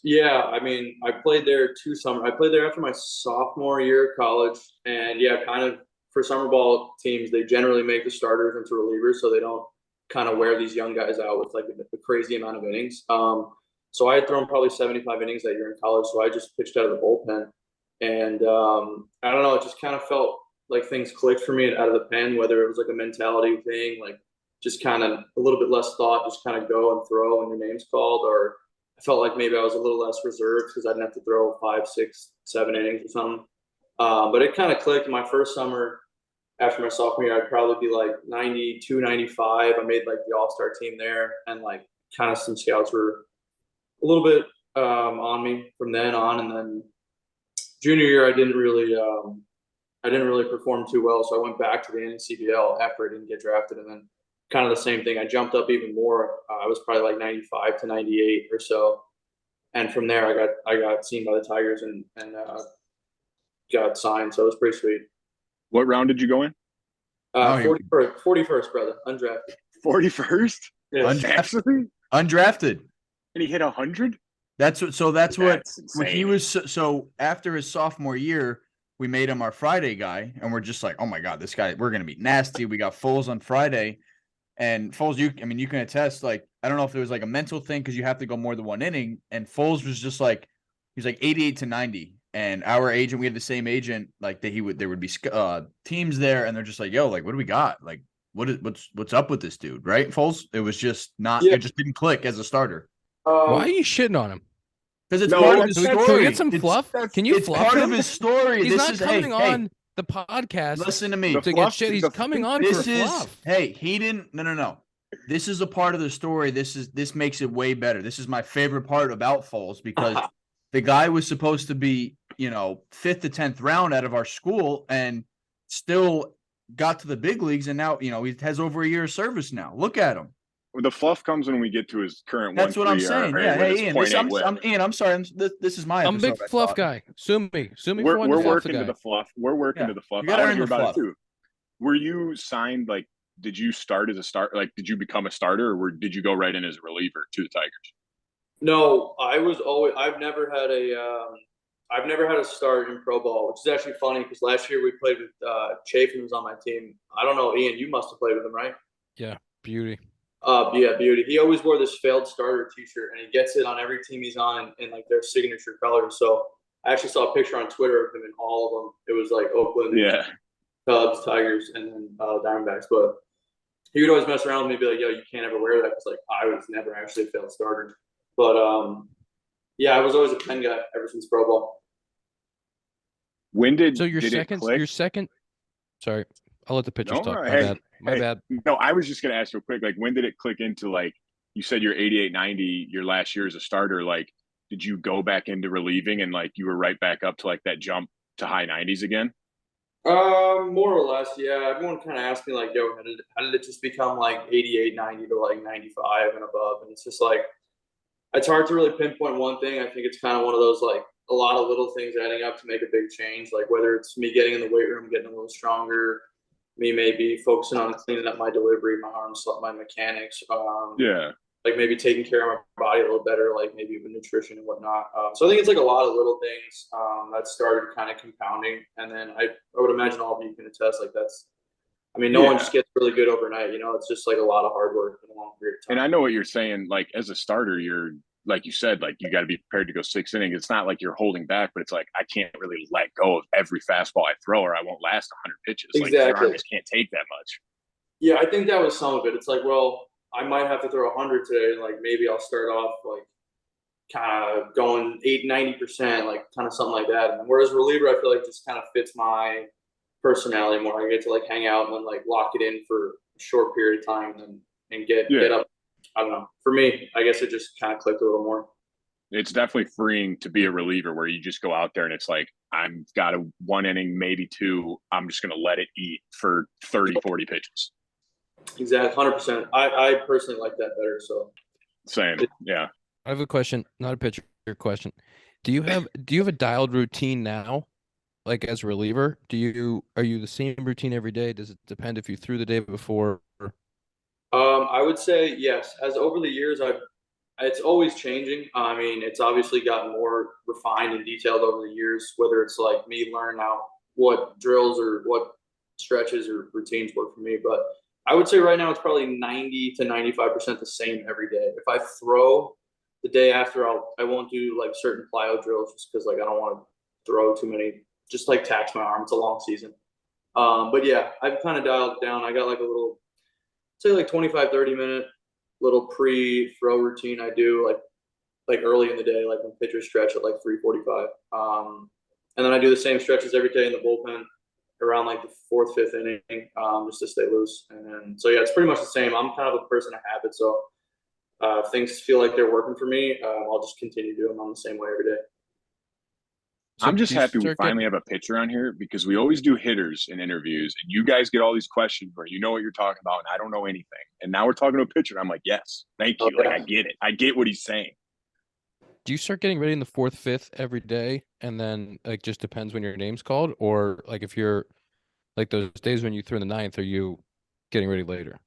Yeah, I mean, I played there 2 summers. I played there after my sophomore year of college, and yeah, kind of for summer ball teams, they generally make the starters into relievers, so they don't kind of wear these young guys out with like a crazy amount of innings. So I had thrown probably 75 innings that year in college, so I just pitched out of the bullpen, and I don't know, it just kind of felt like things clicked for me out of the pen, whether it was like a mentality thing, like just kind of a little bit less thought, just kind of go and throw when your name's called, or I felt like maybe I was a little less reserved because I didn't have to throw 5, 6, 7 innings or something. But it kind of clicked. My first summer, after my sophomore year, I'd probably be like 92, 95. I made like the all-star team there, and like kind of some scouts were a little bit on me from then on. And then junior year, I didn't really perform too well, so I went back to the NCBL after I didn't get drafted, and then kind of the same thing. I jumped up even more. I was probably like 95 to 98 or so, and from there I got seen by the Tigers and got signed. So it was pretty sweet. What round did you go in? 41st, brother, undrafted. 41st? Yeah. Undrafted? Undrafted. And he hit 100? That's what when he insane. was so after his sophomore year, we made him our Friday guy, and we're just like, oh my God, this guy, we're gonna be nasty. We got Foles on Friday. And Foles, you can attest, like, I don't know if there was like a mental thing because you have to go more than one inning. And Foles was just like, he's like 88 to 90. And our agent, we had the same agent, like that there would be teams there, and they're just like, yo, like, what do we got? Like, what's up with this dude, right? Foles, it was just not, Yeah. it just didn't click as a starter. Why are you shitting on him? Because it's No, part of his that's- story. Can we get some It's- fluff? Can you It's fluff part him? of his story. He's This not is coming hey, on the podcast listen to me. The to fluff- get shit. He's the- coming on This for is fluff. hey, he didn't. No. This is a part of the story. This makes it way better. This is my favorite part about Foles because the guy was supposed to be, 5th to 10th round out of our school and still got to the big leagues, and now he has over a year of service now. Look at him. The fluff comes when we get to his current That's what I'm 1.3 saying. ERA Yeah, with hey his Ian, 0.8 whip. I'm sorry. This is my I'm a episode. big fluff guy. Sue me for We're one fluff working guy. to the fluff. We're working Yeah. to the fluff. You gotta I want earn to hear the about fluff. it too. Were you signed? Like, did you start as a start? Like, did you become a starter, or did you go right in as a reliever to the Tigers? No, I've never had a start in pro ball, which is actually funny because last year we played with Chafin was on my team. I don't know, Ian, you must have played with him, right? Yeah, beauty. Yeah, beauty. He always wore this failed starter T-shirt, and he gets it on every team he's on in like their signature colors. So I actually saw a picture on Twitter of him in all of them. It was like Oakland, Yeah. Cubs, Tigers, and then Diamondbacks. But he would always mess around with me, be like, "Yo, you can't ever wear that," because like I was never actually a failed starter. But yeah, I was always a pen guy ever since pro ball. When did So did it click? Sorry, I'll let the pitchers No, talk. no, My bad. My hey. bad. No, I was just gonna ask real quick. Like, when did it click into, like, you said you're 88, 90, your last year as a starter? Like, did you go back into relieving and like you were right back up to like that jump to high 90s again? More or less, yeah. Everyone kind of asked me like, "Yo, how did it just become like 88, 90 to like 95 and above?" And it's just like it's hard to really pinpoint one thing. I think it's kind of one of those like a lot of little things adding up to make a big change. Like whether it's me getting in the weight room, getting a little stronger, me maybe focusing on cleaning up my delivery, my arms, my mechanics. Yeah. Like maybe taking care of my body a little better, like maybe with nutrition and whatnot. So I think it's like a lot of little things that started kind of compounding. And then I would imagine all of you can attest, like no one just gets really good overnight. It's just like a lot of hard work in a long period of time. And I know what you're saying. Like, as a starter, you're, like you said, like, you got to be prepared to go 6 innings. It's not like you're holding back, but it's like, I can't really let go of every fastball I throw or I won't last 100 pitches. Exactly. Like, your arm just can't take that much. Yeah, I think that was some of it. It's like, well, I might have to throw 100 today. Like maybe I'll start off like kind of going 90%, like kind of something like that. And whereas reliever, I feel like just kind of fits my personality more. I get to like hang out and then like lock it in for a short period of time and get up. I don't know. For me, I guess it just kind of clicked a little more. It's definitely freeing to be a reliever where you just go out there and it's like, I've got a 1 inning, maybe 2. I'm just going to let it eat for 30, 40 pitches. Exactly, 100%. I personally like that better. So same, yeah. I have a question, not a pitcher question. Do you have a dialed routine now, like as a reliever? Are you the same routine every day? Does it depend if you threw the day before? I would say yes. As over the years, it's always changing. I mean, it's obviously gotten more refined and detailed over the years. Whether it's like me learning out what drills or what stretches or routines work for me, but I would say right now it's probably 90 to 95% the same every day. If I throw the day after, I won't do like certain plyo drills just because like I don't want to throw too many, just like tax my arm. It's a long season. But yeah, I've kind of dialed it down. I got like a little, say like 25, 30 minute little pre-throw routine I do like early in the day, like when pitchers stretch at like 3:45. And then I do the same stretches every day in the bullpen. around like the fourth, fifth inning, just to stay loose. And then, so yeah, it's pretty much the same. I'm kind of a person of habit. So if things feel like they're working for me, I'll just continue doing them the same way every day. So I'm just do you happy we start finally getting- have a pitcher on here because we always do hitters in interviews, and you guys get all these questions where you know what you're talking about, and I don't know anything. And now we're talking to a pitcher, and I'm like, yes, thank you. Okay. Like, I get it. I get what he's saying. Do you start getting ready in the fourth, fifth every day, and then like just depends when your name's called, or like if you're like those days when you threw in the ninth, are you getting ready later?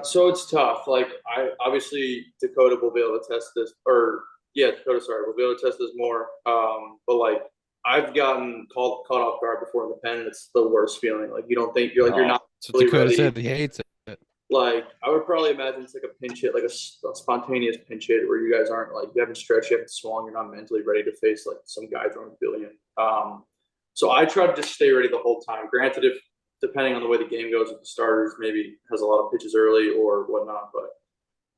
So it's tough. Like I obviously Dakota will be able to test this, or yeah, Dakota, sorry, will be able to test this more. But like I've gotten caught off guard before in the pen, and it's the worst feeling. Like you don't think you're like you're not So really Dakota ready. said he hates it. Like I would probably imagine it's like a pinch hit, like a spontaneous pinch hit where you guys aren't like you haven't stretched, you haven't swung, you're not mentally ready to face like some guy throwing a billion. So I try to just stay ready the whole time. Granted, if depending on the way the game goes with the starters, maybe has a lot of pitches early or whatnot, but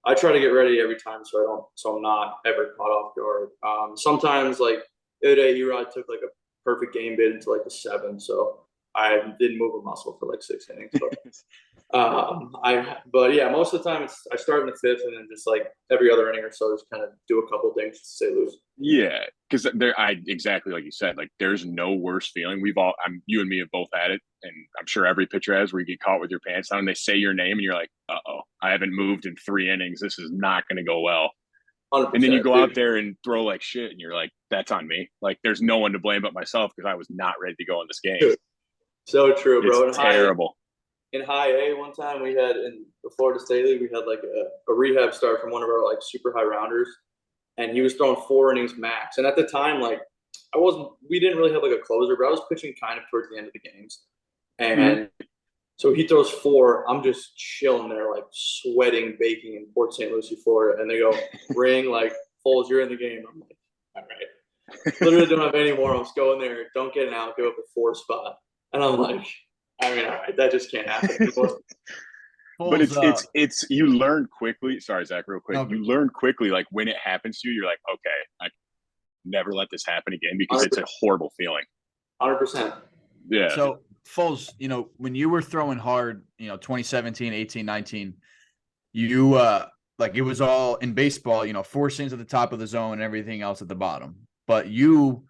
I try to get ready every time so I'm not ever caught off guard. Sometimes like the other day, Erod took like a perfect game bid into like the seventh, so I didn't move a muscle for like 6 innings. But yeah, most of the time I start in the fifth and then just like every other inning or so, just kind of do a couple of things to stay loose. Yeah, because exactly like you said, like there's no worse feeling. You and me have both had it, and I'm sure every pitcher has, where you get caught with your pants down and they say your name and you're like, I haven't moved in 3 innings. This is not going to go well. 100%. And then you go out there and throw like shit, and you're like, that's on me. Like there's no one to blame but myself because I was not ready to go in this game. So true, bro. It's terrible. In high A, one time we had in the Florida State League, we had like a rehab start from one of our like super high rounders, and he was throwing 4 innings max. And at the time, like we didn't really have like a closer, but I was pitching kind of towards the end of the games. And so he throws 4. I'm just chilling there, like sweating, baking in Port St. Lucie, Florida. And they go, ring, like, Foles, you're in the game. I'm like, all right. Literally don't have any more. I'm just going there. Don't get an out, give up a 4 spot. And I'm like, I mean, all right, that just can't happen anymore. But it's you learn quickly. Sorry, Zach, real quick. Okay. You learn quickly, like when it happens to you, you're like, okay, I never let this happen again because it's a horrible feeling. 100%. Yeah. So, Foles, when you were throwing hard, 2017, 18, 19, you like it was all in baseball, 4 seams at the top of the zone and everything else at the bottom. But you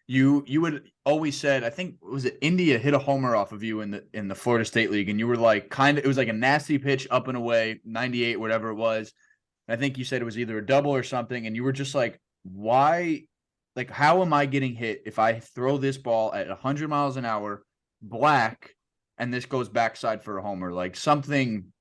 would always said, I think was it India hit a homer off of you in the Florida State League, and you were like it was like a nasty pitch up and away, 98, whatever it was. And I think you said it was either a double or something, and you were just like, why? Like, how am I getting hit if I throw this ball at 100 miles an hour, black, and this goes backside for a homer? Like, something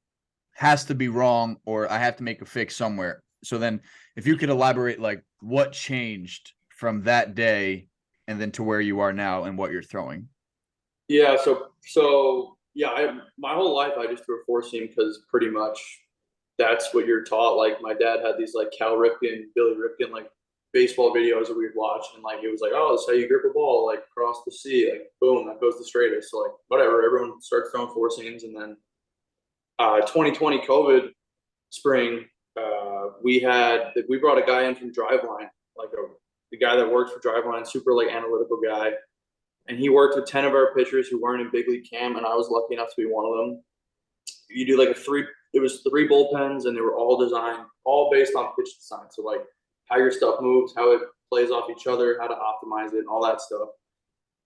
has to be wrong, or I have to make a fix somewhere. So then if you could elaborate, like, what changed from that day and then to where you are now and what you're throwing. Yeah. So yeah, my whole life I just threw a 4-seam because pretty much that's what you're taught. Like my dad had these like Cal Ripken, Billy Ripken, like baseball videos that we'd watch, and like it was like, oh, that's how you grip a ball, like across the sea, like boom, that goes the straightest. So like whatever, everyone starts throwing 4-seams, and then 2020 COVID spring, we brought a guy in from Driveline, like the guy that works for Driveline, super like analytical guy, and he worked with 10 of our pitchers who weren't in big league camp, and I was lucky enough to be one of them. You do like it was 3 bullpens, and they were all designed, all based on pitch design. So like how your stuff moves, how it plays off each other, how to optimize it, and all that stuff.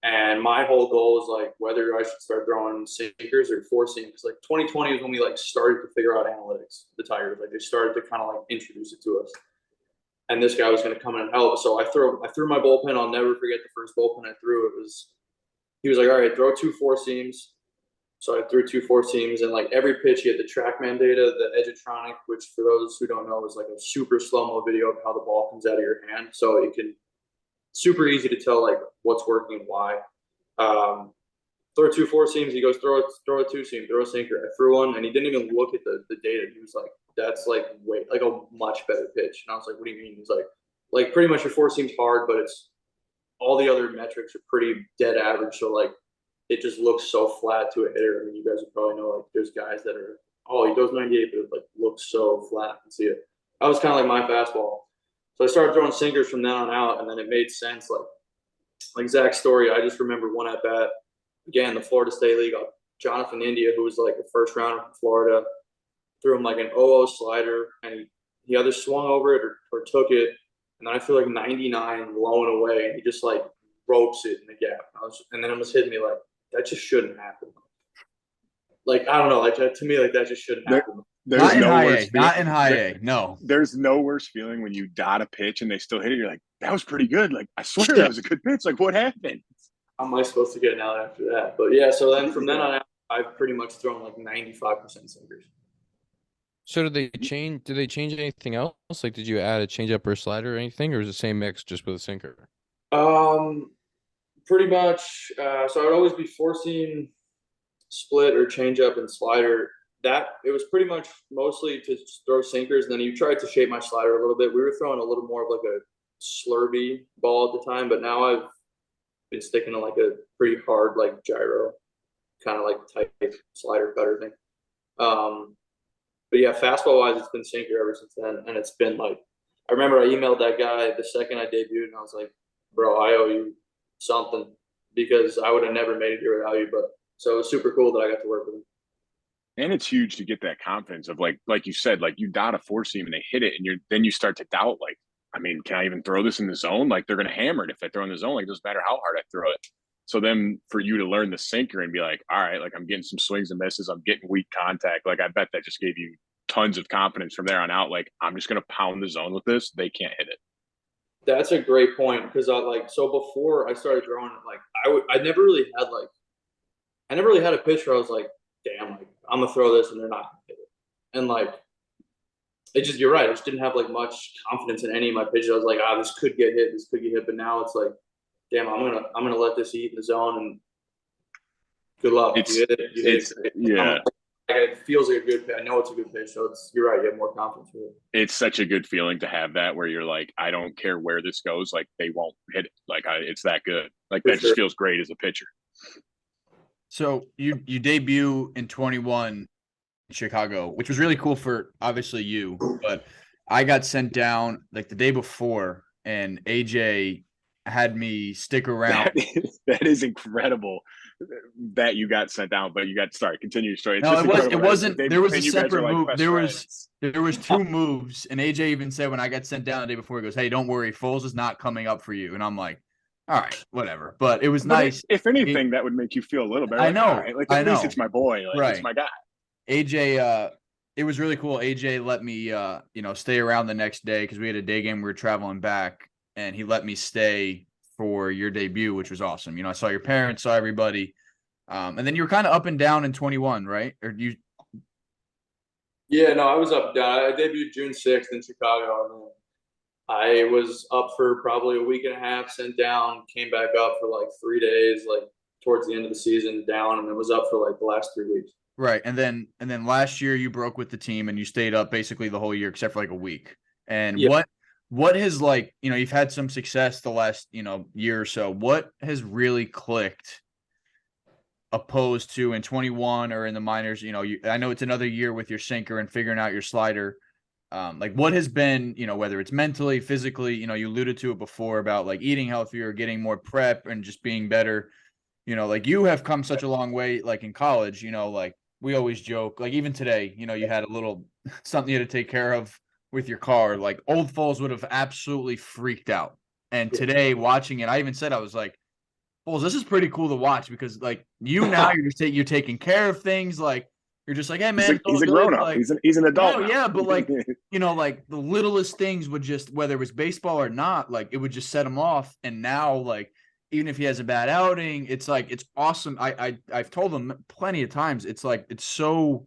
And my whole goal was like whether I should start throwing sinkers or 4-seam, because like 2020 is when we like started to figure out analytics. The Tigers, like they started to kind of like introduce it to us. And this guy was going to come in and help. So I threw my bullpen. I'll never forget the first bullpen I threw. He was like, all right, throw 2 4-seams. So I threw 2 4-seams, and like every pitch, he had the TrackMan data, the Edgetronic, which for those who don't know is like a super slow-mo video of how the ball comes out of your hand. So it can super easy to tell like what's working and why. Throw 2 4-seams. He goes, throw a 2-seam, throw a sinker. I threw one, and he didn't even look at the data. He was like, that's like like a much better pitch. And I was like, what do you mean? He's like pretty much your 4-seam's hard, but it's all the other metrics are pretty dead average. So like it just looks so flat to a hitter. I mean, you guys would probably know like there's guys that are, oh, he goes 98, but it like looks so flat. And see it. That was kind of like my fastball. So I started throwing sinkers from then on out, and then it made sense. Like Zach's story, I just remember one at bat. again, the Florida State League, Jonathan India, who was like the first rounder from Florida, threw him like an 0-0 slider, and he either swung over it or took it. And then I feel like 99 blowing away, and he just like ropes it in the gap. And then it was hitting me like, that just shouldn't happen. Like, I don't know, like to me, like that just shouldn't happen. Not in high A. Not in high A. No. There's no worse feeling when you dot a pitch and they still hit it. You're like, that was pretty good. Like, I swear that was a good pitch. Like, what happened? How am I supposed to get an out after that? But yeah, so then from then on out, I've pretty much thrown like 95% sinkers. So did they change? Did they change anything else? Like, did you add a changeup or a slider or anything, or is it the same mix just with a sinker? Pretty much. So I would always be forcing split or changeup and slider. That it was pretty much mostly to throw sinkers. And then you tried to shape my slider a little bit. We were throwing a little more of like a slurvy ball at the time, but now I've been sticking to like a pretty hard like gyro, kind of like type slider cutter thing. But yeah, fastball wise, it's been sinker ever since then, and it's been like I remember I emailed that guy the second I debuted, and I was like, "Bro, I owe you something because I would have never made it here without you." But so it was super cool that I got to work with him. And it's huge to get that confidence of like you said, like you dot a four seam and they hit it, and then you start to doubt, like, I mean, can I even throw this in the zone? Like they're going to hammer it if I throw in the zone. Like it doesn't matter how hard I throw it. So then for you to learn the sinker and be like, all right, like I'm getting some swings and misses, I'm getting weak contact. Like I bet that just gave you tons of confidence from there on out. Like I'm just going to pound the zone with this. They can't hit it. That's a great point because so before I started throwing it, like I never really had a pitch where I was like, damn, like I'm gonna throw this and they're not gonna hit it. And like it just, you're right, I just didn't have like much confidence in any of my pitches. I was like, this could get hit, but now it's like, damn, I'm gonna let this eat in the zone and good luck. You hit it. Yeah. It feels like a good pitch. I know it's a good pitch, so you're right, you have more confidence with it. It's such a good feeling to have that where you're like, I don't care where this goes, like they won't hit it. Like it's that good. Like that just feels great as a pitcher. So you debut in 21 in Chicago, which was really cool for obviously you, but I got sent down like the day before, and AJ had me stick around. That is incredible that you got sent down, but you got continue your story. No, it wasn't. There was a separate move. There was two moves, and AJ even said when I got sent down the day before, he goes, "Hey, don't worry, Foles is not coming up for you." And I'm like, all right, whatever. But it was nice. If anything, that would make you feel a little better. I know. All right, like at least it's my boy. Like, right. It's my guy. AJ, it was really cool. AJ let me, stay around the next day because we had a day game. We were traveling back, and he let me stay for your debut, which was awesome. You know, I saw your parents, saw everybody. And then you were kind of up and down in 21, right? Or you? Yeah, no, I was up and down. I debuted June 6th in Chicago. And I was up for probably a week and a half, sent down, came back up for like 3 days, like towards the end of the season, down, and then was up for like the last 3 weeks. Right. And then last year you broke with the team and you stayed up basically the whole year except for like a week. And yeah. What has like, you've had some success the last, year or so. What has really clicked opposed to in 21 or in the minors? I know it's another year with your sinker and figuring out your slider. Like what has been, whether it's mentally, physically, you alluded to it before about like eating healthier, getting more prep and just being better, like you have come such a long way, like in college, like we always joke, like even today, you had a little something you had to take care of with your car. Like old Foles would have absolutely freaked out. And today watching it, I even said, I was like, Foles, this is pretty cool to watch because like now you're taking care of things. Like you're just like, hey man, he's a grown up. Like, he's an adult. Yeah, but like, like the littlest things would just, whether it was baseball or not, like it would just set him off. And now like, even if he has a bad outing, it's like, it's awesome. I've told him plenty of times. It's like, it's so,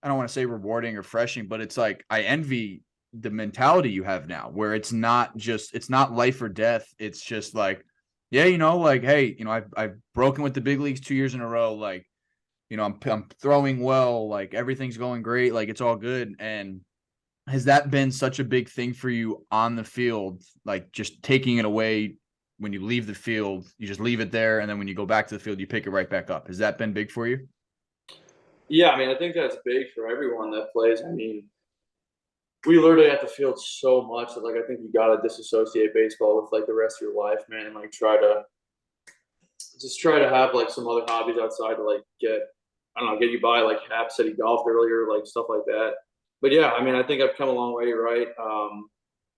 I don't want to say rewarding or refreshing, but it's like, I envy the mentality you have now where it's not life or death. It's just like, yeah, like, hey, I've broken with the big leagues 2 years in a row. Like, I'm throwing well, like everything's going great. Like it's all good. And has that been such a big thing for you on the field? Like just taking it away when you leave the field, you just leave it there. And then when you go back to the field, you pick it right back up. Has that been big for you? Yeah, I mean, I think that's big for everyone that plays. I mean, we literally at the field so much that, like, I think you got to disassociate baseball with, like, the rest of your life, man, and, like, try to just try to have like some other hobbies outside to like get, I don't know, get you by. Like Hap said, he golfed earlier, like stuff like that. But yeah, I mean, I think I've come a long way, right?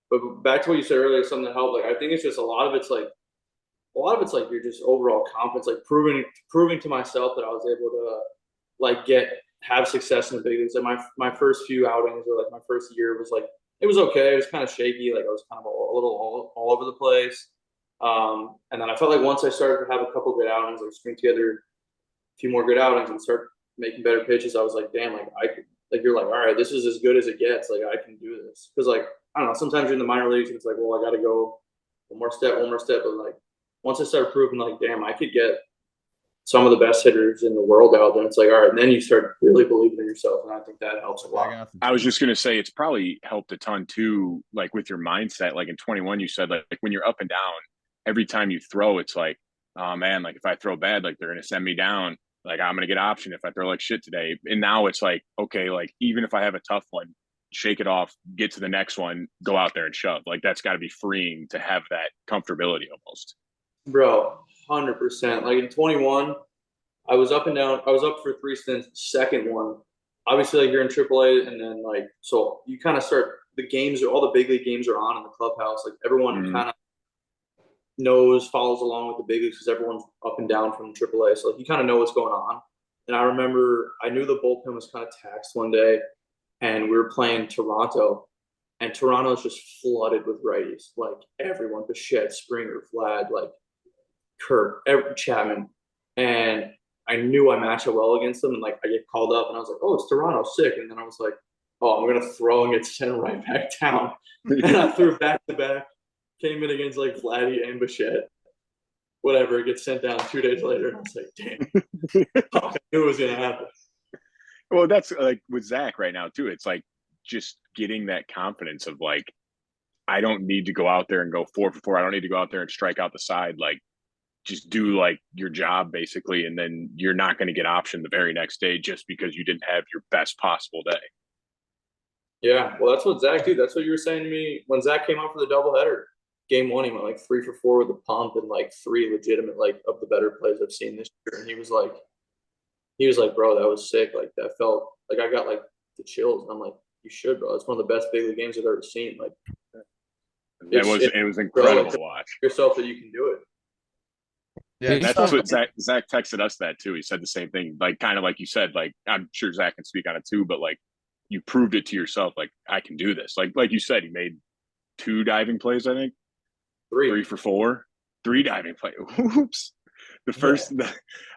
But back to what you said earlier, something that helped. Like I think it's just a lot of it's like you're just overall confidence, like proving to myself that I was able to like have success in the big leagues. And my first few outings or like my first year was like it was okay. It was kind of shaky, like I was kind of a little all over the place. And then I felt like once I started to have a couple good outings, like string together a few more good outings and start making better pitches, I was like, damn, like I could, like you're like, all right, this is as good as it gets. Like I can do this because like I don't know. Sometimes you're in the minor leagues and it's like, well, I got to go one more step. But like once I started proving, like, damn, I could get some of the best hitters in the world out there. It's like, all right, and then you start really believing in yourself, and I think that helps a lot. I was just gonna say it's probably helped a ton too, like with your mindset. Like in 21, you said like when you're up and down, every time you throw, it's like, oh man, like if I throw bad, like they're gonna send me down. Like I'm gonna get option if I throw like shit today. And now it's like, okay, like even if I have a tough one, shake it off, get to the next one, go out there and shove. Like that's got to be freeing to have that comfortability almost. Bro, 100%. Like in 21, I was up and down. I was up for 3 stints. Second one, obviously, like you're in AAA, and then like so you kind of start the games. All the big league games are on in the clubhouse. Like everyone kind of follows along with the big leagues because everyone's up and down from AAA. So like you kind of know what's going on. And I remember I knew the bullpen was kind of taxed one day, and we were playing Toronto, and Toronto's just flooded with righties. Like everyone, Bichette, Springer, Vlad, like Kirk, Chapman, and I knew I matched up well against them. And like I get called up, and I was like, "Oh, it's Toronto, sick." And then I was like, "Oh, I'm gonna throw and get sent right back down." And I threw back to back, came in against like Vladdy and Bichette. Whatever, it gets sent down 2 days later. And I was like, "Damn, I knew it was gonna happen." Well, that's like with Zack right now too. It's like just getting that confidence of like, I don't need to go out there and go 4 for 4. I don't need to go out there and strike out the side. Like, just do like your job basically, and then you're not going to get optioned the very next day just because you didn't have your best possible day. Yeah, well, that's what Zack did. That's what you were saying to me when Zack came out for the doubleheader. Game 1, he went like 3 for 4 with a pump and like 3 legitimate like of the better plays I've seen this year. And he was like, bro, that was sick. Like that felt like I got like the chills. And I'm like, you should, bro. It's one of the best big league games I've ever seen. Like, it was incredible to watch. Yourself that you can do it. Yeah, that's what Zack texted us that too. He said the same thing, like kind of like you said. Like I'm sure Zack can speak on it too, but like you proved it to yourself. Like I can do this. Like you said, he made 2 diving plays. I think 3 for 4, 3 diving plays. Oops. The first,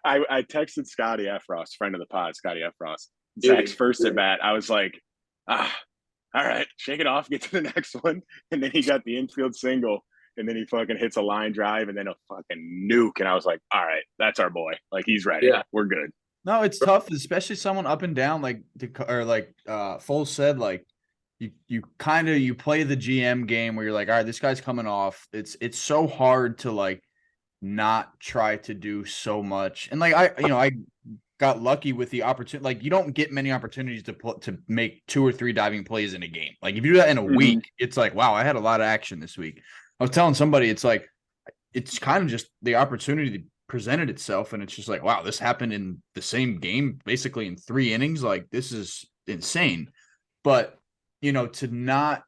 I texted Scotty Efros, friend of the pod, Scotty Efros. Zack's first at bat. I was like, all right, shake it off, get to the next one, and then he got the infield single. And then he fucking hits a line drive and then a fucking nuke. And I was like, all right, that's our boy. Like, he's ready. Yeah. We're good. No, it's tough, especially someone up and down, like Foles said, like you play the GM game where you're like, all right, this guy's coming off. It's so hard to like not try to do so much. And like I got lucky with the opportunity. Like you don't get many opportunities to make 2 or 3 diving plays in a game. Like if you do that in a week, it's like, wow, I had a lot of action this week. I was telling somebody, it's like, it's kind of just the opportunity that presented itself. And it's just like, wow, this happened in the same game, basically in 3 innings. Like, this is insane. But, to not,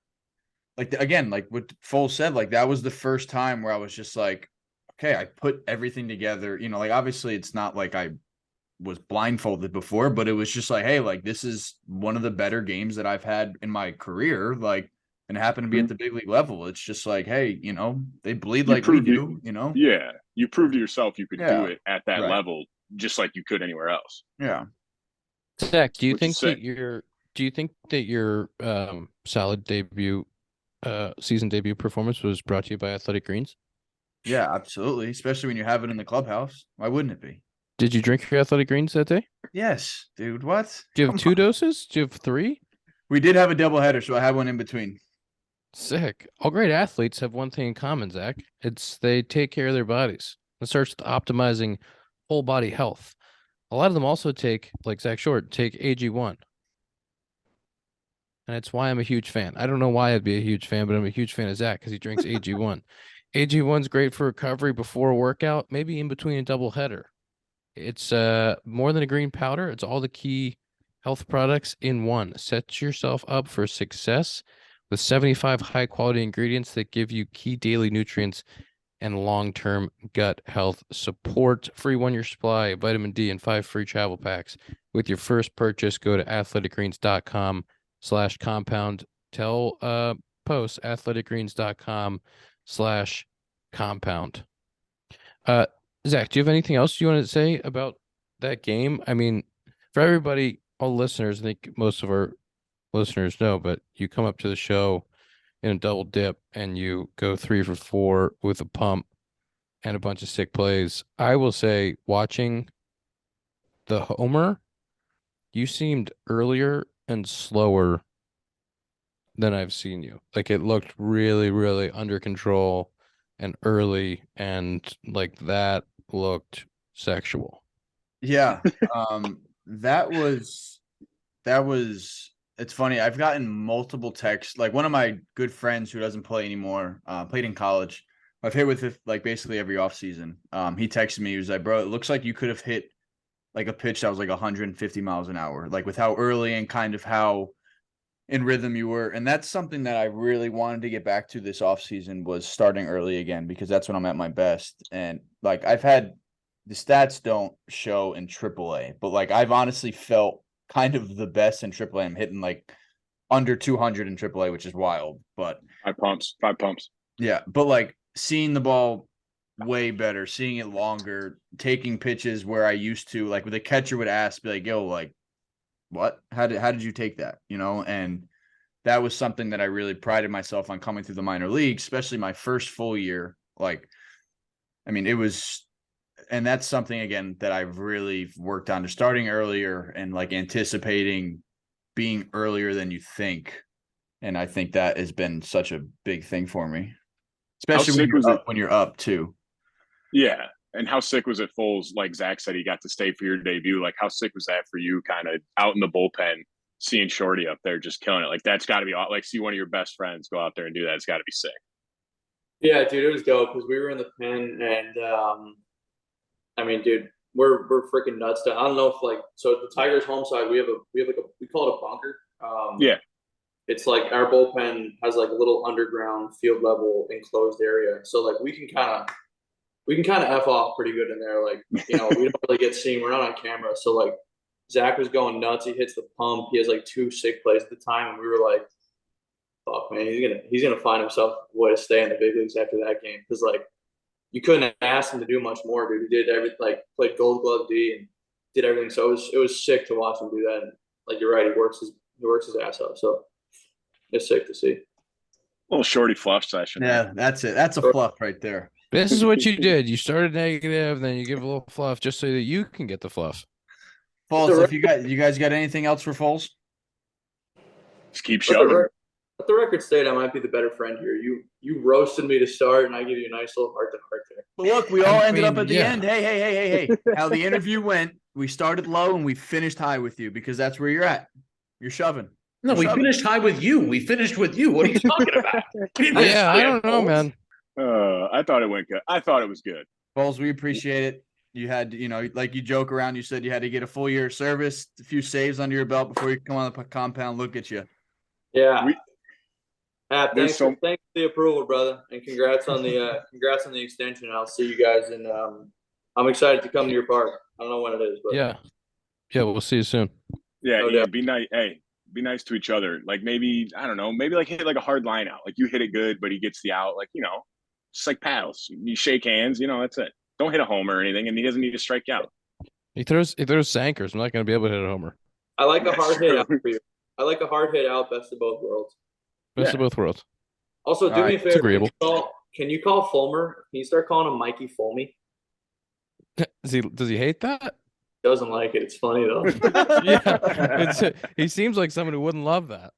like, again, like what Foles said, like, that was the first time where I was just like, okay, I put everything together. Like, obviously, it's not like I was blindfolded before, but it was just like, hey, like, this is one of the better games that I've had in my career. Like, and happen to be at the big league level. It's just like, hey, they bleed like we do, Yeah. You proved to yourself you could do it at that level, just like you could anywhere else. Yeah. Zack, do you think that your solid debut, season debut performance was brought to you by Athletic Greens? Yeah, absolutely. Especially when you have it in the clubhouse. Why wouldn't it be? Did you drink your Athletic Greens that day? Yes, dude. What? Do you have 2 doses? Do you have 3? We did have a doubleheader, so I had one in between. Sick. All great athletes have one thing in common, Zack. It's they take care of their bodies. It starts with optimizing whole body health. A lot of them also take, like Zack Short, take AG1. And it's why I'm a huge fan. I don't know why I'd be a huge fan, but I'm a huge fan of Zack because he drinks AG1. AG1's great for recovery before a workout, maybe in between a double header. It's more than a green powder. It's all the key health products in one. Set yourself up for success with 75 high quality ingredients that give you key daily nutrients and long-term gut health support. Free 1-year supply of vitamin D and 5 free travel packs. With your first purchase, go to athleticgreens.com/compound. Tell post athleticgreens.com/compound. Zach, do you have anything else you want to say about that game? I mean, for everybody, all listeners, I think most of our listeners know, but you come up to the show in a double dip and you go 3 for 4 with a pump and a bunch of sick plays. I will say, watching the homer, you seemed earlier and slower than I've seen you. Like, it looked really, really under control and early, and like that looked sexual. Yeah. That was it's funny. I've gotten multiple texts. Like, one of my good friends who doesn't play anymore, played in college. I've hit with it like basically every offseason. He texted me. He was like, bro, it looks like you could have hit like a pitch that was like 150 miles an hour, like with how early and kind of how in rhythm you were. And that's something that I really wanted to get back to this offseason, was starting early again, because that's when I'm at my best. And like, I've had, the stats don't show in AAA, but like, I've honestly felt kind of the best in AAA. I'm hitting like under 200 in AAA, which is wild, but 5 pumps. yeah. But like, seeing the ball way better, seeing it longer, taking pitches where I used to, like, with a catcher would ask, be like, yo, like, what? How did you take that? You know, and that was something that I really prided myself on coming through the minor leagues, especially my first full year. Like, I mean, it was, and that's something again that I've really worked on, to starting earlier and like anticipating being earlier than you think. And I think that has been such a big thing for me, especially when you're up too. Yeah. And how sick was it, Foles? Like Zach said, he got to stay for your debut. Like, how sick was that for you, kind of out in the bullpen, seeing Shorty up there just killing it? Like, that's got to be, like, see one of your best friends go out there and do that. It's got to be sick. Yeah, dude, it was dope because we were in the pen, and I mean, dude, we're freaking nuts. I don't know if like, so the Tigers' home side, we have like we call it a bunker. Yeah. It's like our bullpen has like a little underground field level enclosed area, so like we can kind of F off pretty good in there. Like, you know, we don't really get seen. We're not on camera. So, like, Zack was going nuts. He hits the pump. He has, like, 2 sick plays at the time. And we were like, fuck, man, he's gonna find himself a way to stay in the big leagues after that game. Because, like, you couldn't ask him to do much more, dude. He did everything, like, played Gold Glove D and did everything. So it was sick to watch him do that. And, like, you're right, he works his ass off. So it's sick to see. A little Shorty fluff session. Yeah, that's it. That's a fluff right there. This is what you did. You started negative, then you give a little fluff just so that you can get the fluff. Foles, if you guys got anything else for Foles? Just keep shoving. Let the record state I might be the better friend here. You roasted me to start, and I give you a nice little heart to heart there. But look, we all ended up at the end. Hey. How the interview went, we started low and we finished high with you, because that's where you're at. You're shoving. No, we finished high with you. We finished with you. What are you talking about? Yeah, I don't know, man. I thought it went good. I thought it was good. Foles, we appreciate it. You had, you know, like you joke around, you said you had to get a full year of service, a few saves under your belt before you come on the compound. Look at you. Yeah. Thanks for the approval, brother, and congrats on the extension. I'll see you guys, and I'm excited to come to your park. I don't know when it is, but yeah, we'll see you soon. Yeah, be nice. Hey, be nice to each other. Like, maybe, I don't know, maybe like hit like a hard line out. Like, you hit it good, but he gets the out. Like, you know, just like paddles. You shake hands. You know, that's it. Don't hit a homer or anything, and he doesn't need to strike out. He throws sankers. I'm not going to be able to hit a homer. I like a hard hit out for you. I like a hard hit out. Best of both worlds. Best of both worlds. Also, do me a favor. Agreeable. Can you call Fulmer? Can you start calling him Mikey Fulmy? Does he hate that? Doesn't like it. It's funny though. Yeah, he seems like someone who wouldn't love that.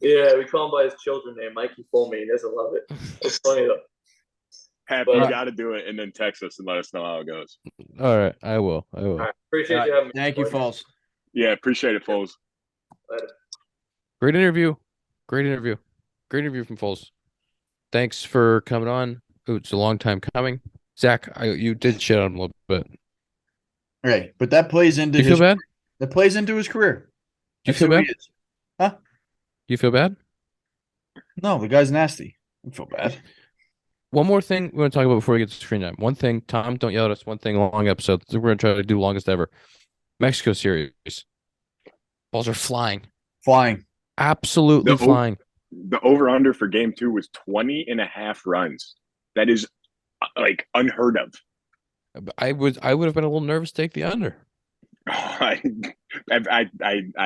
Yeah, we call him by his children name, Mikey Fulmy. He doesn't love it. It's funny though. Hap, you got to do it and then text us and let us know how it goes. All right, I will. All right, appreciate you having me. Thank you, Foles. Yeah, appreciate it, Foles. Later. Great interview from Foles. Thanks for coming on. It's a long time coming. Zach, you did shit on him a little bit. Right, but that plays into You feel bad? That plays into his career. Do you That's feel who he bad? is. Huh? You feel bad? No, the guy's nasty. I don't feel bad. One more thing we want to talk about before we get to screen time. One thing, Tom, don't yell at us. One thing, long episode. We're going to try to do longest ever. Mexico series. Balls are flying. Flying. Absolutely flying. The over-under for game 2 was 20.5 runs. That is like unheard of. I would have been a little nervous to take the under. I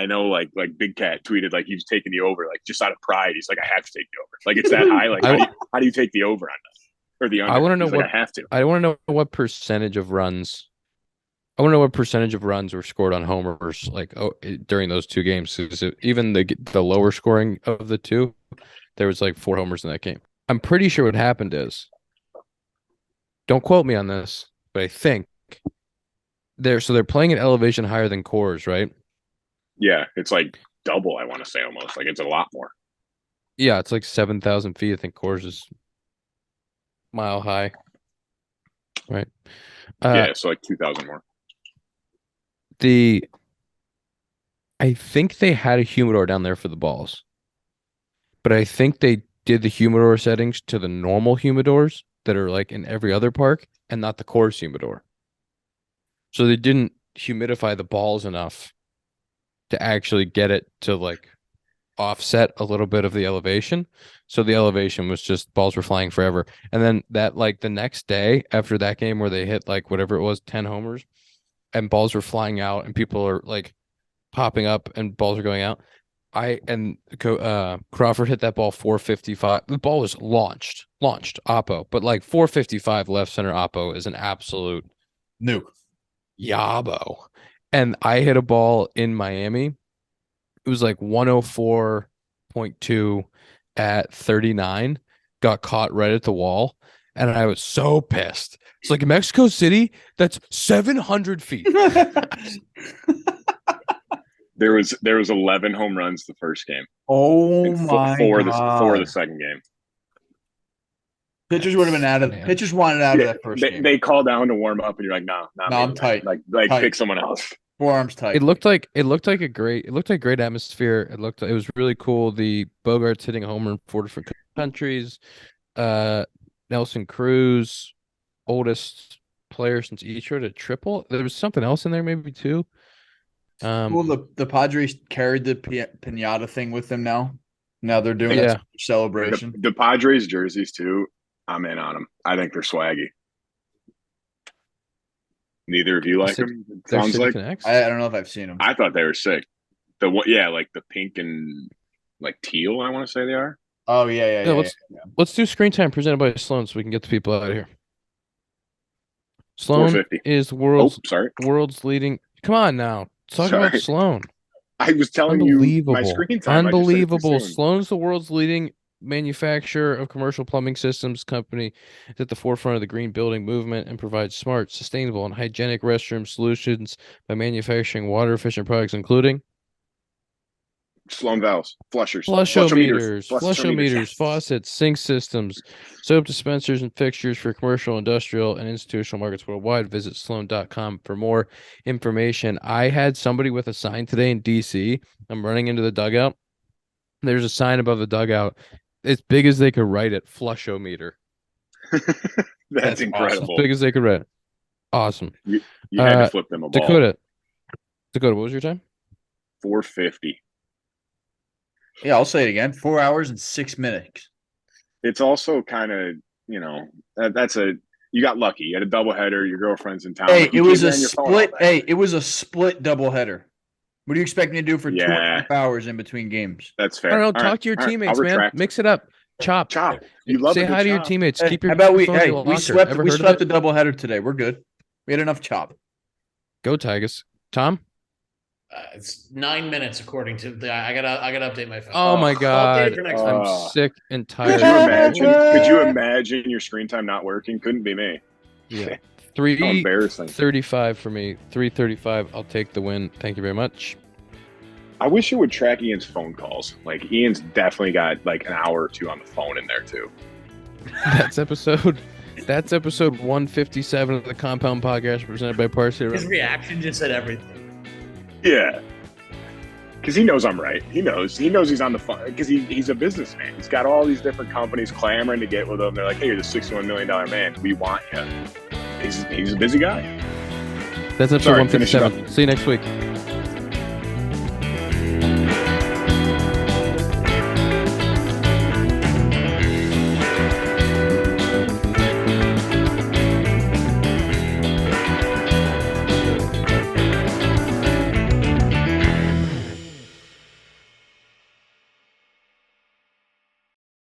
know like Big Cat tweeted like he was taking the over like just out of pride. He's like, I have to take the over. Like it's that high. Like how do you take the over on that or the under? I want to know He's what like, I have to. I want to know what percentage of runs. I want to know what percentage of runs were scored on homers like during those two games. Even the lower scoring of the two, there was like 4 homers in that game. I'm pretty sure what happened is, don't quote me on this, but I think they're playing at elevation higher than Coors, right? Yeah, it's like double. I want to say almost like it's a lot more. Yeah, it's like 7,000 feet. I think Coors is mile high, right? Yeah, so like 2,000 more. I think they had a humidor down there for the balls, but I think they did the humidor settings to the normal humidors that are like in every other park and not the Coors humidor. So they didn't humidify the balls enough to actually get it to like offset a little bit of the elevation. So the elevation was just balls were flying forever. And then that like the next day after that game where they hit like whatever it was, 10 homers and balls were flying out and people are like popping up and balls are going out. Crawford hit that ball 455. The ball was launched oppo, but like 455 left center oppo is an absolute nuke. Yabo. And I hit a ball in Miami. It was like 104.2 at 39. Got caught right at the wall. And I was so pissed. It's like in Mexico City, that's 700 feet. There was 11 home runs the first game. Oh my God. For the second game. Pitchers would have been out of. Pitchers wanted out of that first game. They call down to warm up, and you're like, no, I'm tight. Like tight. pick someone else. Forearms tight. It looked like great atmosphere. It was really cool. The Bogarts hitting a homer in 4 different countries. Nelson Cruz, oldest player since Ichiro to triple. There was something else in there, maybe too. Well, the Padres carried the piñata thing with them now. Now they're doing a celebration. The Padres jerseys too. I'm in on them. I think they're swaggy. Neither of you like them? Sounds like I don't know if I've seen them. I thought they were sick. Like the pink and like teal. I want to say they are. Oh yeah. Let's do screen time presented by Sloan so we can get the people out of here. Sloan is world's leading. Come on now, talk about Sloan. I was telling you my screen time. Unbelievable. Sloan's the world's leading manufacturer of commercial plumbing systems company. It's at the forefront of the green building movement and provides smart, sustainable, and hygienic restroom solutions by manufacturing water efficient products, including Sloan valves, flushers, flushometers, faucets, sink systems, soap dispensers, and fixtures for commercial, industrial, and institutional markets worldwide. Visit sloan.com for more information. I had somebody with a sign today in DC. I'm running into the dugout. There's a sign above the dugout as big as they could write it, flushometer. That's incredible. As big as they could write it. Awesome. You had to flip them a ball. Dakota, what was your time? 4:50. Yeah, I'll say it again. 4 hours and 6 minutes. It's also kind of, you got lucky. You had a doubleheader. Your girlfriend's in town. Hey, it was a split. Hey, it was a split doubleheader. What do you expect me to do for 2.5 hours in between games? That's fair. I don't know. Talk to your teammates, man. Mix it up. Chop. You love Say hi to your teammates. Hey, keep your. How about we swept the doubleheader today. We're good. We had enough chop. Go Tigahs. Tom? It's 9 minutes according to I gotta update my phone. Oh my God. I'm sick and tired. Could you imagine your screen time not working? Couldn't be me. Yeah. Embarrassing. 3:35 for me. 3:35. I'll take the win. Thank you very much. I wish it would track Ian's phone calls. Like Ian's definitely got like an hour or two on the phone in there too. That's episode 157 of the Compound Podcast presented by Parsley His Rum. reaction just said everything. Yeah. Because he knows I'm right. He knows he's on the fun. Because he's a businessman. He's got all these different companies clamoring to get with him. They're like, hey, you're the $61 million man. We want you. He's a busy guy. That's episode Sorry, finish it 157. up. See you next week.